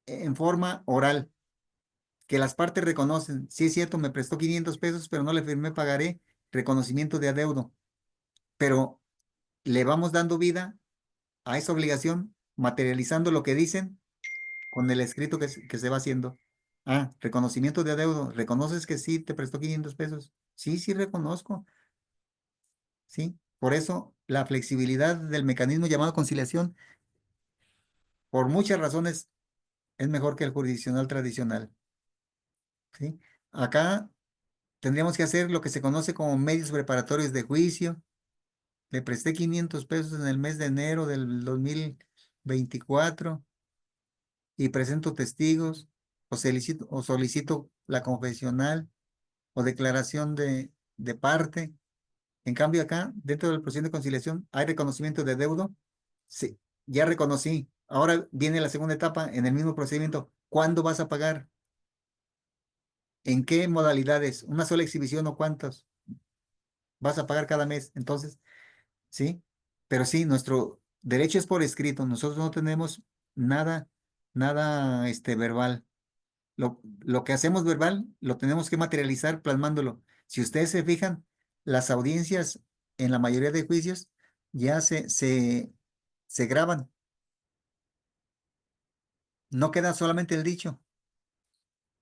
en forma oral, que las partes reconocen, sí es cierto, me prestó 500 pesos, pero no le firmé pagaré, reconocimiento de adeudo, pero le vamos dando vida a esa obligación, materializando lo que dicen con el escrito que se va haciendo. Reconocimiento de adeudo. ¿Reconoces que sí te prestó 500 pesos? Sí, sí reconozco. Sí. Por eso la flexibilidad del mecanismo llamado conciliación, por muchas razones, es mejor que el jurisdiccional tradicional. ¿Sí? Acá tendríamos que hacer lo que se conoce como medios preparatorios de juicio. Le presté 500 pesos en el mes de enero del 2024 y presento testigos o solicito la confesional o declaración de parte. En cambio, acá, dentro del procedimiento de conciliación, hay reconocimiento de deudo. Sí, ya reconocí. Ahora viene la segunda etapa en el mismo procedimiento. ¿Cuándo vas a pagar? ¿En qué modalidades? ¿Una sola exhibición o cuántos vas a pagar cada mes? Entonces, sí, pero sí, nuestro derecho es por escrito. Nosotros no tenemos nada, nada, verbal. Lo que hacemos verbal lo tenemos que materializar plasmándolo. Si ustedes se fijan, las audiencias en la mayoría de juicios ya se graban. No queda solamente el dicho,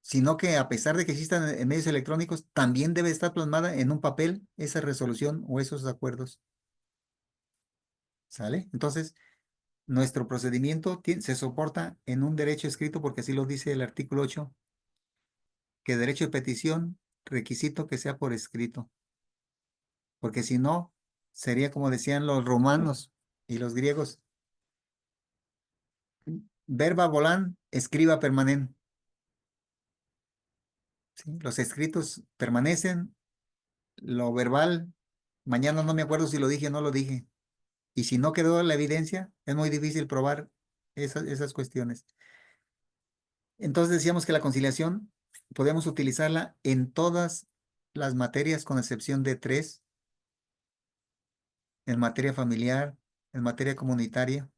sino que a pesar de que existan en medios electrónicos, también debe estar plasmada en un papel esa resolución o esos acuerdos. ¿Sale? Entonces, nuestro procedimiento se soporta en un derecho escrito porque así lo dice el artículo 8, que derecho de petición, requisito que sea por escrito. Porque si no, sería como decían los romanos y los griegos, verba volant, escriba permanent. ¿Sí? Los escritos permanecen, lo verbal, mañana no me acuerdo si lo dije o no lo dije. Y si no quedó la evidencia, es muy difícil probar esas cuestiones. Entonces decíamos que la conciliación podemos utilizarla en todas las materias con excepción de 3, en materia familiar, en materia comunitaria.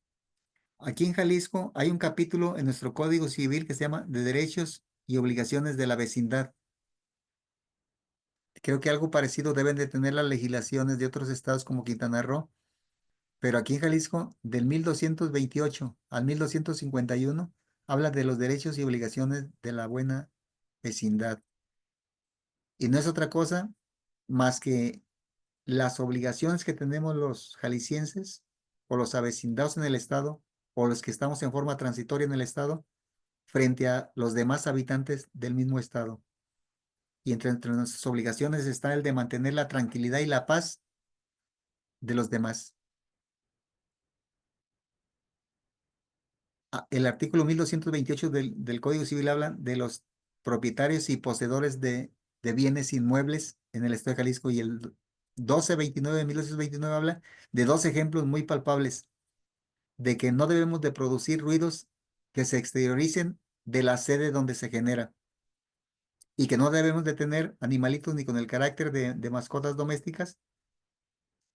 Aquí en Jalisco hay un capítulo en nuestro Código Civil que se llama de Derechos y Obligaciones de la Vecindad. Creo que algo parecido deben de tener las legislaciones de otros estados como Quintana Roo, pero aquí en Jalisco, del 1228 al 1251, habla de los derechos y obligaciones de la buena vecindad. Y no es otra cosa más que las obligaciones que tenemos los jaliscienses o los avecindados en el estado o los que estamos en forma transitoria en el estado frente a los demás habitantes del mismo estado. Y entre nuestras obligaciones está el de mantener la tranquilidad y la paz de los demás. El artículo 1228 del Código Civil habla de los propietarios y poseedores de bienes inmuebles en el estado de Jalisco, y el 1229 de 1929 habla de dos ejemplos muy palpables de que no debemos de producir ruidos que se exterioricen de la sede donde se genera, y que no debemos de tener animalitos ni con el carácter de mascotas domésticas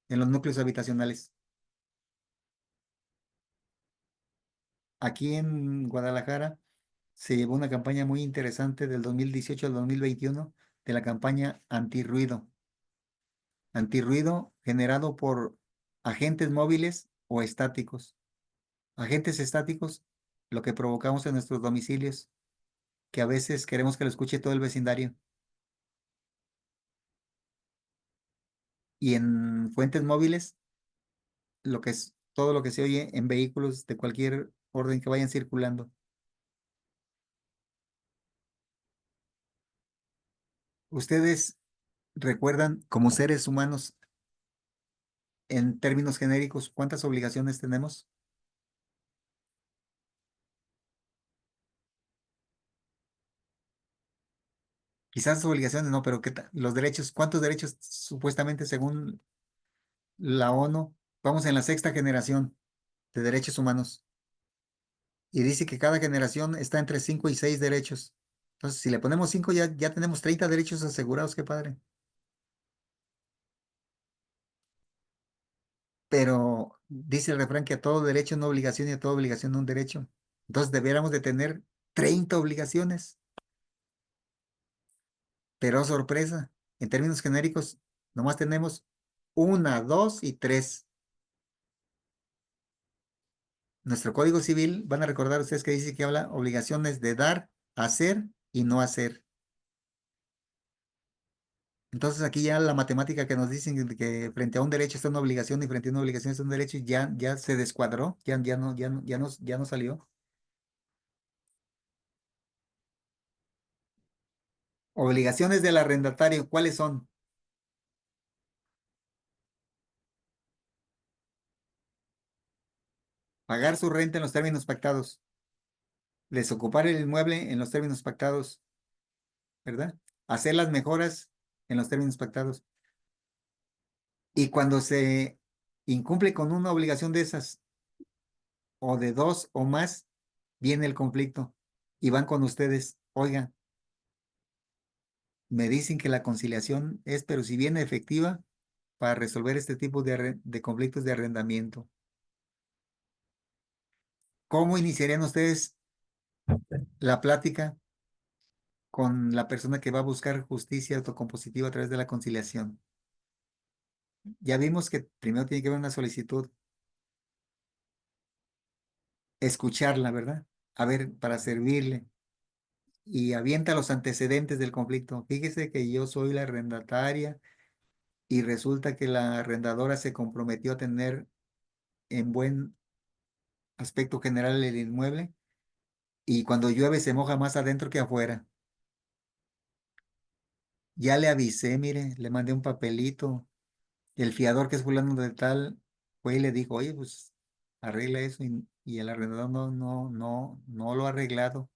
en los núcleos habitacionales. Aquí en Guadalajara se llevó una campaña muy interesante del 2018 al 2021 de la campaña antirruido. Antirruido generado por agentes móviles o estáticos. Agentes estáticos, lo que provocamos en nuestros domicilios, que a veces queremos que lo escuche todo el vecindario. Y en fuentes móviles, lo que es todo lo que se oye en vehículos de cualquier orden que vayan circulando. ¿Ustedes recuerdan como seres humanos, en términos genéricos, cuántas obligaciones tenemos? Quizás obligaciones no, pero los derechos, ¿cuántos derechos supuestamente según la ONU? Vamos en la 6ª generación de derechos humanos. Y dice que cada generación está entre 5 y 6 derechos. Entonces, si le ponemos 5, ya tenemos 30 derechos asegurados, qué padre. Pero dice el refrán que a todo derecho una obligación y a toda obligación un derecho. Entonces debiéramos de tener 30 obligaciones. Pero sorpresa, en términos genéricos, nomás tenemos 1, 2 y 3. Nuestro Código Civil, van a recordar ustedes que dice que habla obligaciones de dar, hacer y no hacer. Entonces aquí ya la matemática que nos dicen que frente a un derecho está una obligación y frente a una obligación está un derecho, ya se descuadró, ya no salió. Obligaciones del arrendatario, ¿cuáles son? Pagar su renta en los términos pactados, desocupar el inmueble en los términos pactados, ¿verdad? Hacer las mejoras en los términos pactados. Y cuando se incumple con una obligación de esas, o de 2 o más, viene el conflicto y van con ustedes. Oigan, me dicen que la conciliación es, pero si viene efectiva, para resolver este tipo de conflictos de arrendamiento. ¿Cómo iniciarían ustedes la plática con la persona que va a buscar justicia autocompositiva a través de la conciliación? Ya vimos que primero tiene que haber una solicitud, escucharla, ¿verdad? A ver, para servirle. Y avienta los antecedentes del conflicto. Fíjese que yo soy la arrendataria y resulta que la arrendadora se comprometió a tener en buen aspecto general el inmueble, y cuando llueve se moja más adentro que afuera. Ya le avisé, mire, le mandé un papelito. El fiador, que es fulano de tal, fue y le dijo, oye, pues arregla eso, y el arrendador no lo ha arreglado.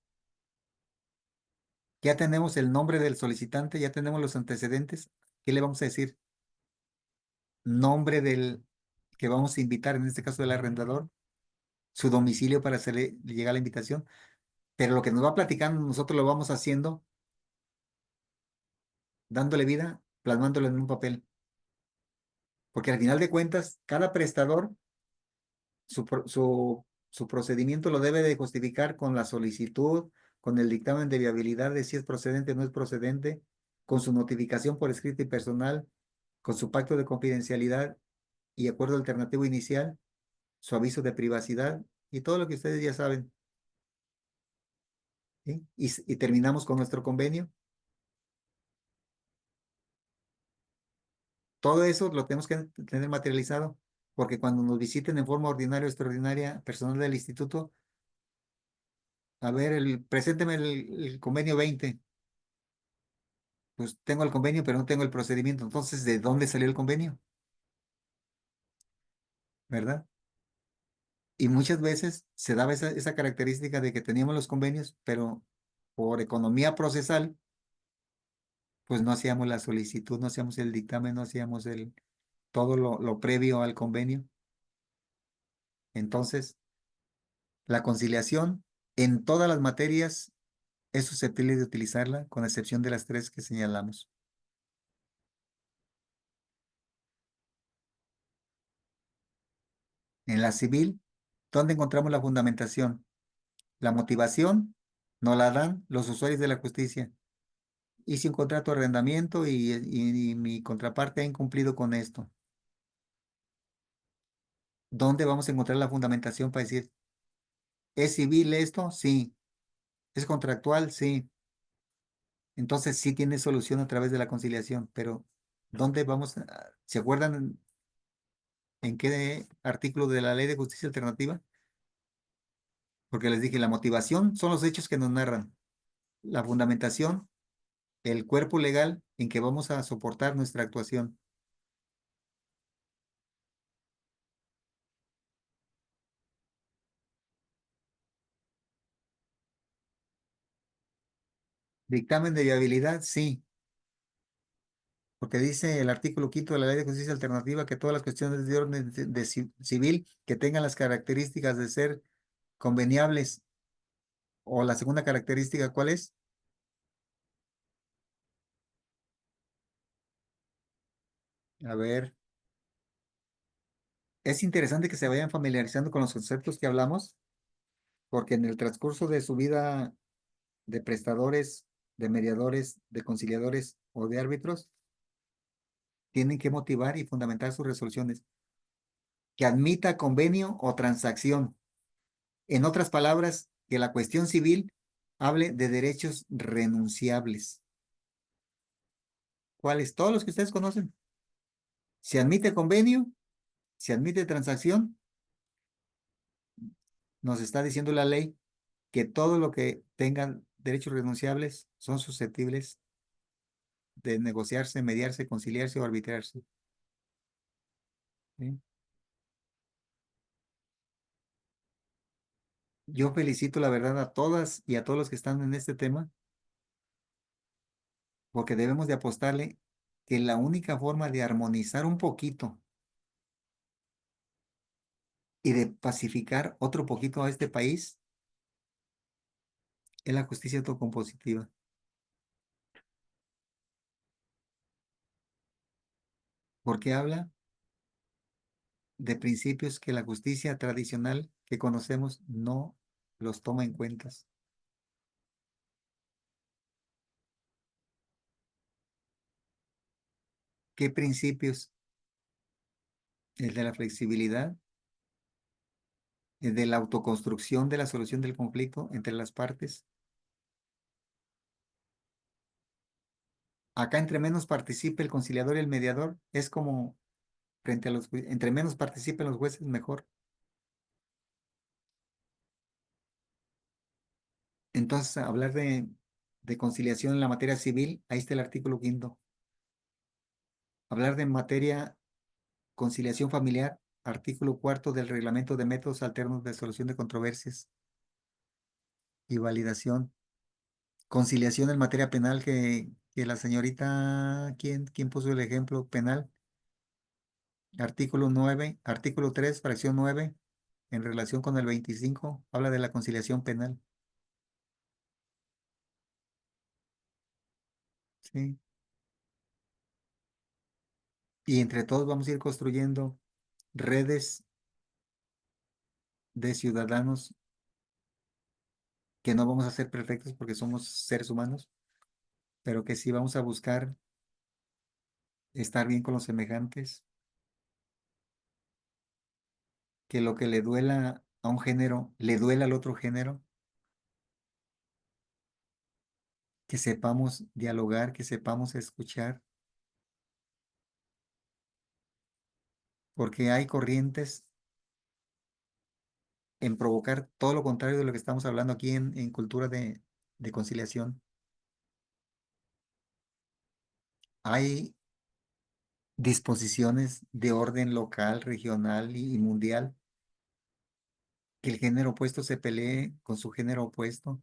Ya tenemos el nombre del solicitante, ya tenemos los antecedentes. ¿Qué le vamos a decir? Nombre del que vamos a invitar, en este caso del arrendador, su domicilio para hacerle llegar la invitación. Pero lo que nos va platicando, nosotros lo vamos haciendo dándole vida, plasmándolo en un papel. Porque al final de cuentas, cada prestador, su procedimiento lo debe de justificar con la solicitud, con el dictamen de viabilidad de si es procedente o no es procedente, con su notificación por escrito y personal, con su pacto de confidencialidad y acuerdo alternativo inicial, su aviso de privacidad y todo lo que ustedes ya saben. ¿Sí? Y terminamos con nuestro convenio. Todo eso lo tenemos que tener materializado, porque cuando nos visiten en forma ordinaria o extraordinaria personal del instituto, a ver, presénteme el convenio 20. Pues tengo el convenio, pero no tengo el procedimiento. Entonces, ¿de dónde salió el convenio? ¿Verdad? Y muchas veces se daba esa característica de que teníamos los convenios, pero por economía procesal, pues no hacíamos la solicitud, no hacíamos el dictamen, no hacíamos todo lo previo al convenio. Entonces, la conciliación en todas las materias es susceptible de utilizarla, con excepción de las tres que señalamos. En la civil, ¿dónde encontramos la fundamentación? La motivación nos la dan los usuarios de la justicia. Hice un contrato de arrendamiento y mi contraparte ha incumplido con esto. ¿Dónde vamos a encontrar la fundamentación para decir, ¿es civil esto? Sí. ¿Es contractual? Sí. Entonces sí tiene solución a través de la conciliación, pero ¿dónde vamos ¿se acuerdan en qué artículo de la Ley de Justicia Alternativa? Porque les dije, la motivación son los hechos que nos narran. La fundamentación, el cuerpo legal en que vamos a soportar nuestra actuación. Dictamen de viabilidad, sí, porque dice el artículo 5 de la Ley de Justicia Alternativa que todas las cuestiones de orden civil que tengan las características de ser conveniables, o la segunda característica, ¿cuál es? A ver, es interesante que se vayan familiarizando con los conceptos que hablamos, porque en el transcurso de su vida de prestadores, de mediadores, de conciliadores o de árbitros, tienen que motivar y fundamentar sus resoluciones, que admita convenio o transacción. En otras palabras, que la cuestión civil hable de derechos renunciables. ¿Cuáles? Todos los que ustedes conocen. Se admite convenio, se admite transacción, nos está diciendo la ley que todo lo que tengan derechos renunciables son susceptibles de negociarse, mediarse, conciliarse o arbitrarse. ¿Sí? Yo felicito la verdad a todas y a todos los que están en este tema, porque debemos de apostarle que la única forma de armonizar un poquito y de pacificar otro poquito a este país es la justicia autocompositiva, porque habla de principios que la justicia tradicional que conocemos no los toma en cuenta. ¿Qué principios? El de la flexibilidad, el de la autoconstrucción de la solución del conflicto entre las partes. Acá entre menos participe el conciliador y el mediador, es como frente a entre menos participen los jueces, mejor. Entonces, hablar de conciliación en la materia civil, ahí está el artículo 5. Hablar de materia conciliación familiar, artículo 4 del reglamento de métodos alternos de solución de controversias y validación. Conciliación en materia penal que la señorita, ¿quién puso el ejemplo penal? Artículo 9, artículo 3, fracción 9, en relación con el 25, habla de la conciliación penal. ¿Sí? Y entre todos vamos a ir construyendo redes de ciudadanos que no vamos a ser perfectos porque somos seres humanos, pero que sí vamos a buscar estar bien con los semejantes, que lo que le duela a un género, le duela al otro género, que sepamos dialogar, que sepamos escuchar, porque hay corrientes en provocar todo lo contrario de lo que estamos hablando aquí en cultura de conciliación. Hay disposiciones de orden local, regional y mundial, que el género opuesto se pelee con su género opuesto,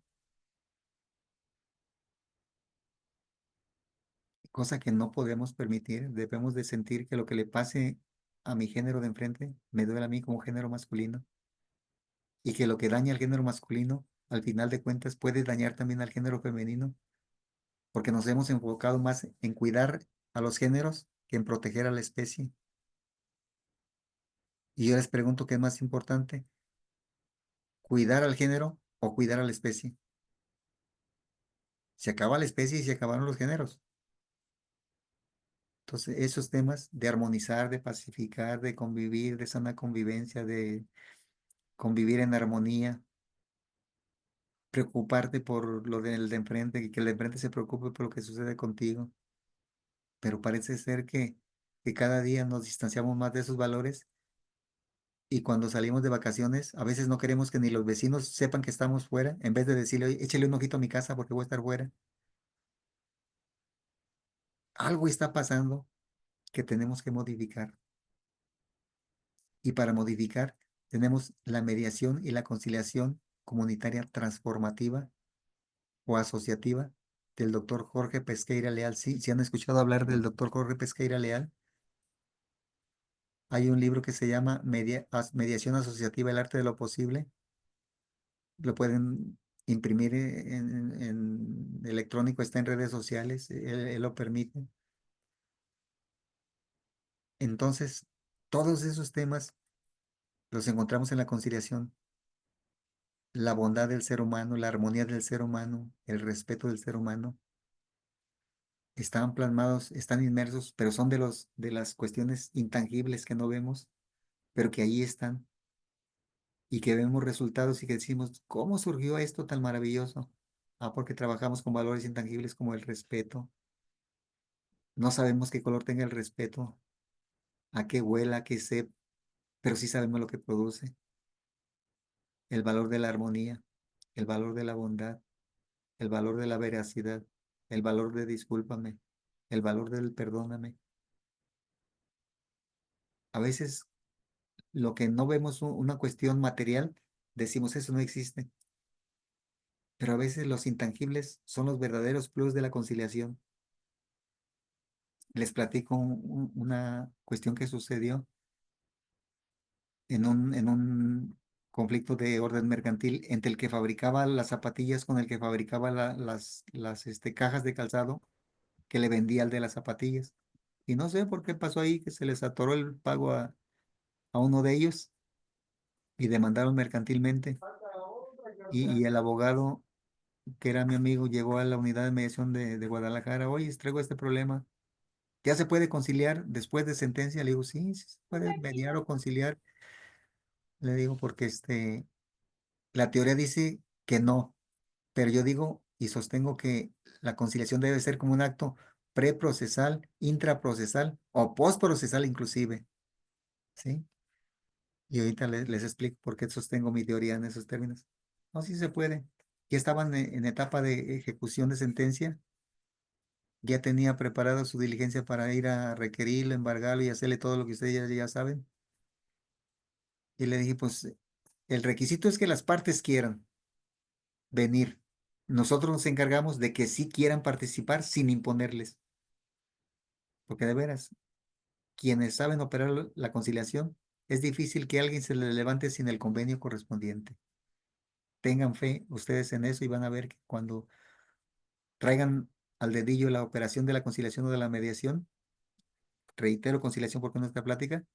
cosa que no podemos permitir. Debemos de sentir que lo que le pase a mi género de enfrente me duele a mí como género masculino, y que lo que daña al género masculino, al final de cuentas, puede dañar también al género femenino, porque nos hemos enfocado más en cuidar a los géneros que en proteger a la especie. Y yo les pregunto qué es más importante, cuidar al género o cuidar a la especie. Se acaba la especie y se acabaron los géneros. Entonces, esos temas de armonizar, de pacificar, de convivir, de sana convivencia, de convivir en armonía, preocuparte por lo del de enfrente, y que el de enfrente se preocupe por lo que sucede contigo. Pero parece ser que cada día nos distanciamos más de esos valores, y cuando salimos de vacaciones, a veces no queremos que ni los vecinos sepan que estamos fuera, en vez de decirle: "Oye, échale un ojito a mi casa porque voy a estar fuera". Algo está pasando que tenemos que modificar. Y para modificar, tenemos la mediación y la conciliación comunitaria transformativa o asociativa del doctor Jorge Pesqueira Leal. Sí, si han escuchado hablar del doctor Jorge Pesqueira Leal, hay un libro que se llama Mediación Asociativa, el arte de lo posible. Lo pueden imprimir en electrónico, está en redes sociales, él lo permite. Entonces, todos esos temas los encontramos en la conciliación. La bondad del ser humano, la armonía del ser humano, el respeto del ser humano, están plasmados, están inmersos, pero son de las cuestiones intangibles que no vemos, pero que ahí están, y que vemos resultados y que decimos: ¿cómo surgió esto tan maravilloso? Ah, porque trabajamos con valores intangibles como el respeto. No sabemos qué color tenga el respeto, a qué huela, a qué sepa, pero sí sabemos lo que produce. El valor de la armonía, el valor de la bondad, el valor de la veracidad, el valor de discúlpame, el valor del perdóname. A veces lo que no vemos una cuestión material, decimos eso no existe, pero a veces los intangibles son los verdaderos plus de la conciliación. Les platico una cuestión que sucedió en un conflicto de orden mercantil entre el que fabricaba las zapatillas con el que fabricaba las cajas de calzado que le vendía al de las zapatillas. Y no sé por qué pasó ahí que se les atoró el pago a uno de ellos y demandaron mercantilmente. Y el abogado, que era mi amigo, llegó a la unidad de mediación de Guadalajara: oye, traigo este problema. ¿Ya se puede conciliar después de sentencia? Le digo: sí, sí se puede mediar o conciliar. Le digo, porque la teoría dice que no, pero yo digo y sostengo que la conciliación debe ser como un acto preprocesal, intraprocesal o postprocesal inclusive, ¿sí? Y ahorita les explico por qué sostengo mi teoría en esos términos. No, sí se puede. Ya estaban en etapa de ejecución de sentencia, ya tenía preparada su diligencia para ir a requerirlo, embargarlo y hacerle todo lo que ustedes ya saben. Y le dije: pues el requisito es que las partes quieran venir. Nosotros nos encargamos de que sí quieran participar sin imponerles, porque de veras, quienes saben operar la conciliación, es difícil que alguien se le levante sin el convenio correspondiente. Tengan fe ustedes en eso y van a ver que cuando traigan al dedillo la operación de la conciliación o de la mediación, reitero, conciliación porque nuestra plática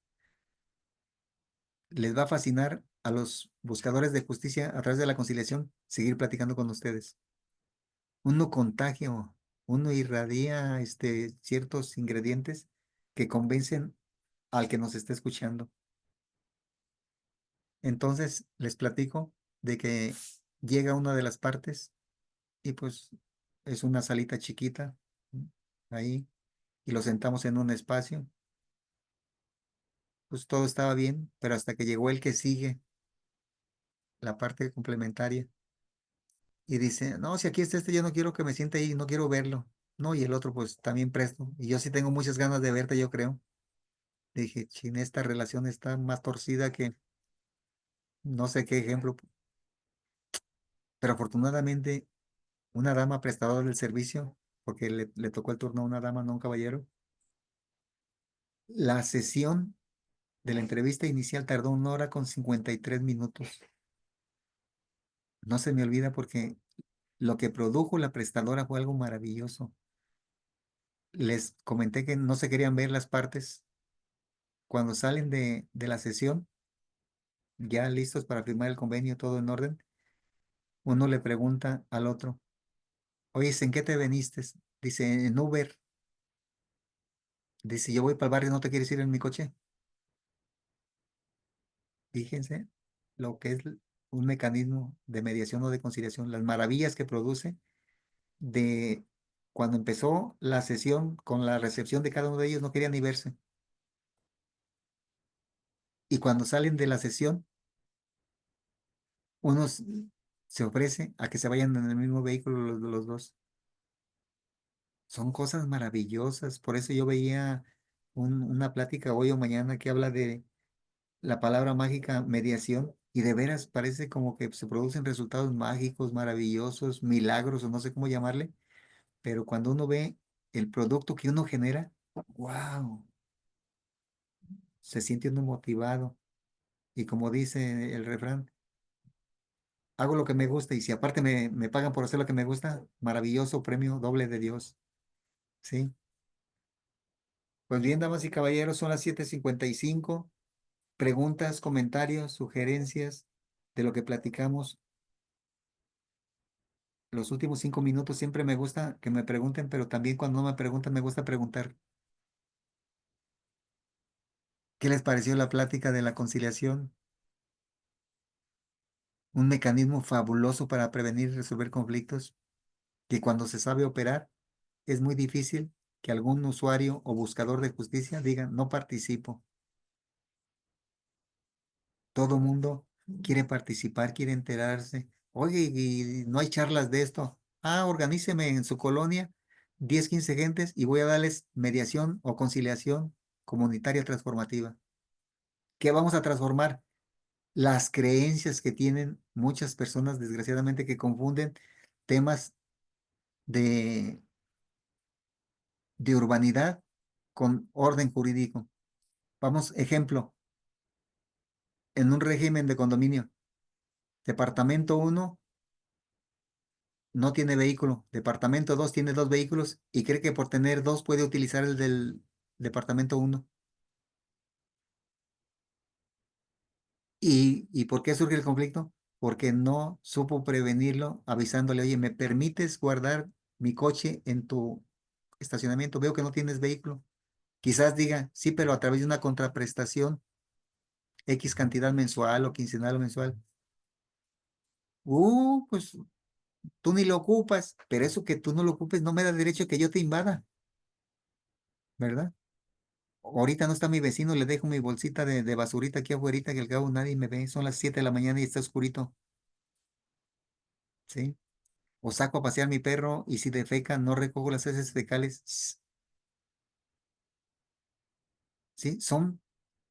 les va a fascinar a los buscadores de justicia a través de la conciliación seguir platicando con ustedes. Uno contagia, uno irradia ciertos ingredientes que convencen al que nos está escuchando. Entonces les platico de que llega una de las partes y pues es una salita chiquita ahí y lo sentamos en un espacio. Pues todo estaba bien, pero hasta que llegó el que sigue, la parte complementaria, y dice, no, si aquí está yo no quiero que me siente ahí, no quiero verlo. No, y el otro pues también presto. Y yo sí tengo muchas ganas de verte, yo creo. Dije, chin, esta relación está más torcida que no sé qué ejemplo, pero afortunadamente una dama prestadora del servicio, porque le tocó el turno a una dama, no a un caballero. La sesión de la entrevista inicial tardó 1 hora con 53 minutos. No se me olvida porque lo que produjo la prestadora fue algo maravilloso. Les comenté que no se querían ver las partes. Cuando salen de la sesión, ya listos para firmar el convenio, todo en orden, uno le pregunta al otro, oye, ¿en qué te veniste? Dice, en Uber. Dice, yo voy para el barrio, ¿no te quieres ir en mi coche? Fíjense lo que es un mecanismo de mediación o de conciliación, las maravillas que produce de cuando empezó la sesión con la recepción de cada uno de ellos, no querían ni verse. Y cuando salen de la sesión, uno se ofrece a que se vayan en el mismo vehículo los dos. Son cosas maravillosas. Por eso yo veía una plática hoy o mañana que habla de la palabra mágica mediación y de veras parece como que se producen resultados mágicos, maravillosos, milagros o no sé cómo llamarle, pero cuando uno ve el producto que uno genera, wow, se siente uno motivado. Y como dice el refrán, hago lo que me gusta y si aparte me pagan por hacer lo que me gusta, maravilloso premio doble de Dios. ¿Sí? Pues bien, damas y caballeros, son las 7:55. Preguntas, comentarios, sugerencias de lo que platicamos. Los últimos 5 minutos siempre me gusta que me pregunten, pero también cuando no me preguntan me gusta preguntar. ¿Qué les pareció la plática de la conciliación? Un mecanismo fabuloso para prevenir y resolver conflictos que cuando se sabe operar es muy difícil que algún usuario o buscador de justicia diga no participo. Todo mundo quiere participar, quiere enterarse. Oye, y no hay charlas de esto. Ah, organíceme en su colonia 10, 15 gentes y voy a darles mediación o conciliación comunitaria transformativa. ¿Qué vamos a transformar? Las creencias que tienen muchas personas, desgraciadamente, que confunden temas de, de urbanidad con orden jurídico. Vamos, ejemplo, en un régimen de condominio, departamento uno no tiene vehículo, departamento 2 tiene 2 vehículos y cree que por tener dos puede utilizar el del departamento uno. ¿Y por qué surge el conflicto? Porque no supo prevenirlo avisándole, oye, ¿me permites guardar mi coche en tu estacionamiento? Veo que no tienes vehículo. Quizás diga, sí, pero a través de una contraprestación, X cantidad mensual o quincenal o mensual. Pues tú ni lo ocupas, pero eso que tú no lo ocupes no me da derecho a que yo te invada, ¿verdad? Ahorita no está mi vecino, le dejo mi bolsita de basurita aquí afuera, que al cabo nadie me ve. Son las 7 de la mañana y está oscurito, ¿sí? O saco a pasear mi perro y si defeca no recojo las heces fecales, ¿sí? Son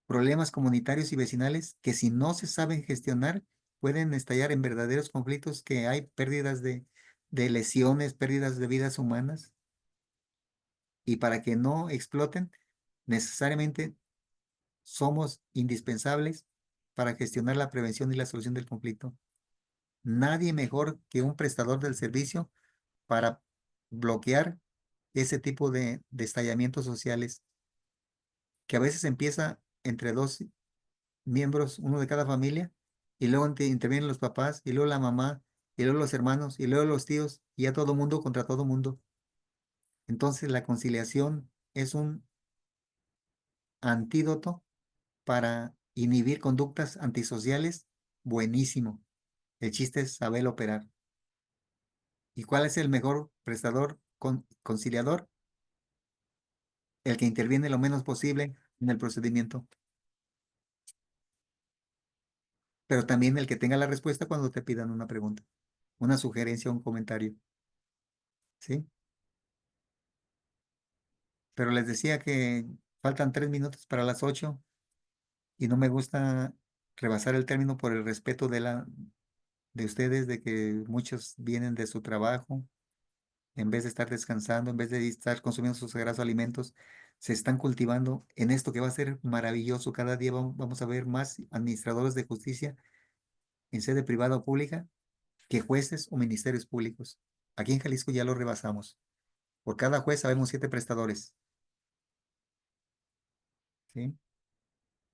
problemas comunitarios y vecinales que si no se saben gestionar pueden estallar en verdaderos conflictos que hay pérdidas de lesiones, pérdidas de vidas humanas y para que no exploten, necesariamente somos indispensables para gestionar la prevención y la solución del conflicto. Nadie mejor que un prestador del servicio para bloquear ese tipo de estallamientos sociales. que a veces empieza entre dos miembros, uno de cada familia, y luego intervienen los papás, y luego la mamá, y luego los hermanos, y luego los tíos, y ya todo mundo contra todo mundo. Entonces la conciliación es un antídoto para inhibir conductas antisociales, buenísimo. El chiste es saber operar. ¿Y cuál es el mejor prestador conciliador? El que interviene lo menos posible en el procedimiento, pero también el que tenga la respuesta cuando te pidan una pregunta, una sugerencia, un comentario, ¿sí? Pero les decía que faltan 3 minutos para las 8 y no me gusta rebasar el término por el respeto de ustedes, de que muchos vienen de su trabajo, en vez de estar descansando, en vez de estar consumiendo sus sagrados alimentos, se están cultivando en esto que va a ser maravilloso. Cada día vamos a ver más administradores de justicia en sede privada o pública que jueces o ministerios públicos. Aquí en Jalisco ya lo rebasamos. Por cada juez sabemos 7 prestadores, ¿sí?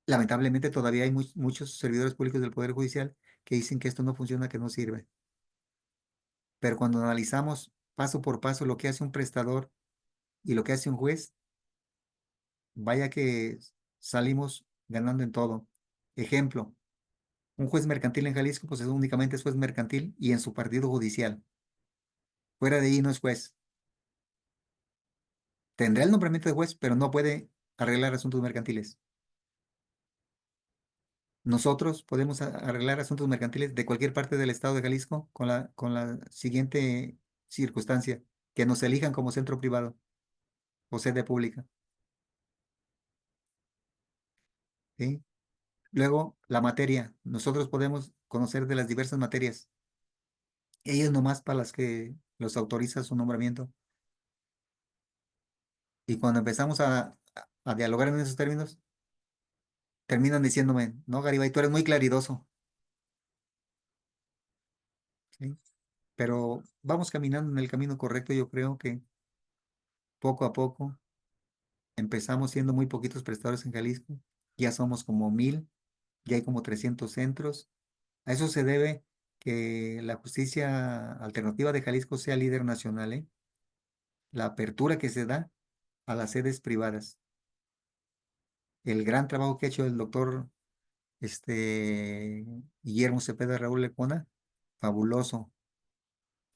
Lamentablemente todavía hay muchos servidores públicos del Poder Judicial que dicen que esto no funciona, que no sirve. Pero cuando analizamos paso por paso lo que hace un prestador y lo que hace un juez, vaya que salimos ganando en todo. Ejemplo, un juez mercantil en Jalisco, pues únicamente es juez mercantil y en su partido judicial. Fuera de ahí no es juez. Tendrá el nombramiento de juez, pero no puede arreglar asuntos mercantiles. Nosotros podemos arreglar asuntos mercantiles de cualquier parte del estado de Jalisco con la siguiente circunstancia, que nos elijan como centro privado o sede pública, ¿sí? Luego, la materia. Nosotros podemos conocer de las diversas materias. Ellos nomás para las que los autoriza su nombramiento. Y cuando empezamos a dialogar en esos términos, terminan diciéndome, no, Garibay, tú eres muy claridoso, ¿sí? Pero vamos caminando en el camino correcto. Yo creo que poco a poco empezamos siendo muy poquitos prestadores en Jalisco. Ya somos como 1000, ya hay como 300 centros. A eso se debe que la justicia alternativa de Jalisco sea líder nacional, ¿eh? La apertura que se da a las sedes privadas. El gran trabajo que ha hecho el doctor Guillermo Cepeda Raúl Lecona, fabuloso.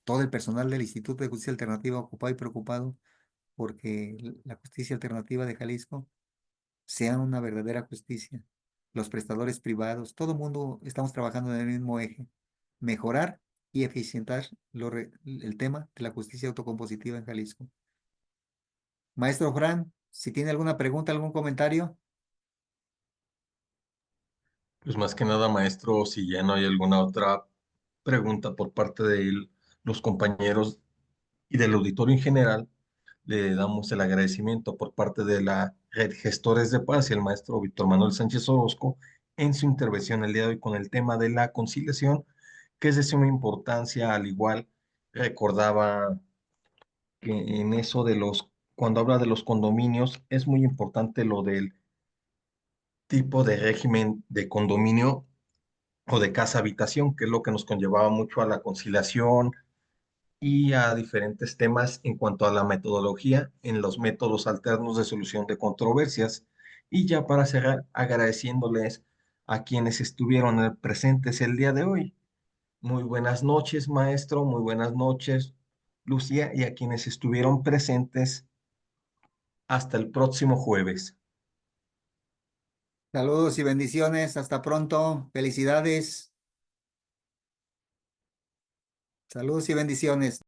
Todo el personal del Instituto de Justicia Alternativa ocupado y preocupado porque la justicia alternativa de Jalisco sea una verdadera justicia. Los prestadores privados, todo el mundo estamos trabajando en el mismo eje. Mejorar y eficientar el tema de la justicia autocompositiva en Jalisco. Maestro Fran, si tiene alguna pregunta, algún comentario. Pues más que nada, maestro, si ya no hay alguna otra pregunta por parte de los compañeros y del auditorio en general, le damos el agradecimiento por parte de la Red Gestores de Paz y el maestro Víctor Manuel Sánchez Orozco en su intervención el día de hoy con el tema de la conciliación, que es de suma importancia. Al igual, recordaba que en eso de cuando habla de los condominios, es muy importante lo del tipo de régimen de condominio o de casa habitación, que es lo que nos conllevaba mucho a la conciliación y a diferentes temas en cuanto a la metodología en los métodos alternos de solución de controversias. Y ya para cerrar, agradeciéndoles a quienes estuvieron presentes el día de hoy. Muy buenas noches, maestro, muy buenas noches, Lucía, y a quienes estuvieron presentes hasta el próximo jueves. Saludos y bendiciones. Hasta pronto. Felicidades. Saludos y bendiciones.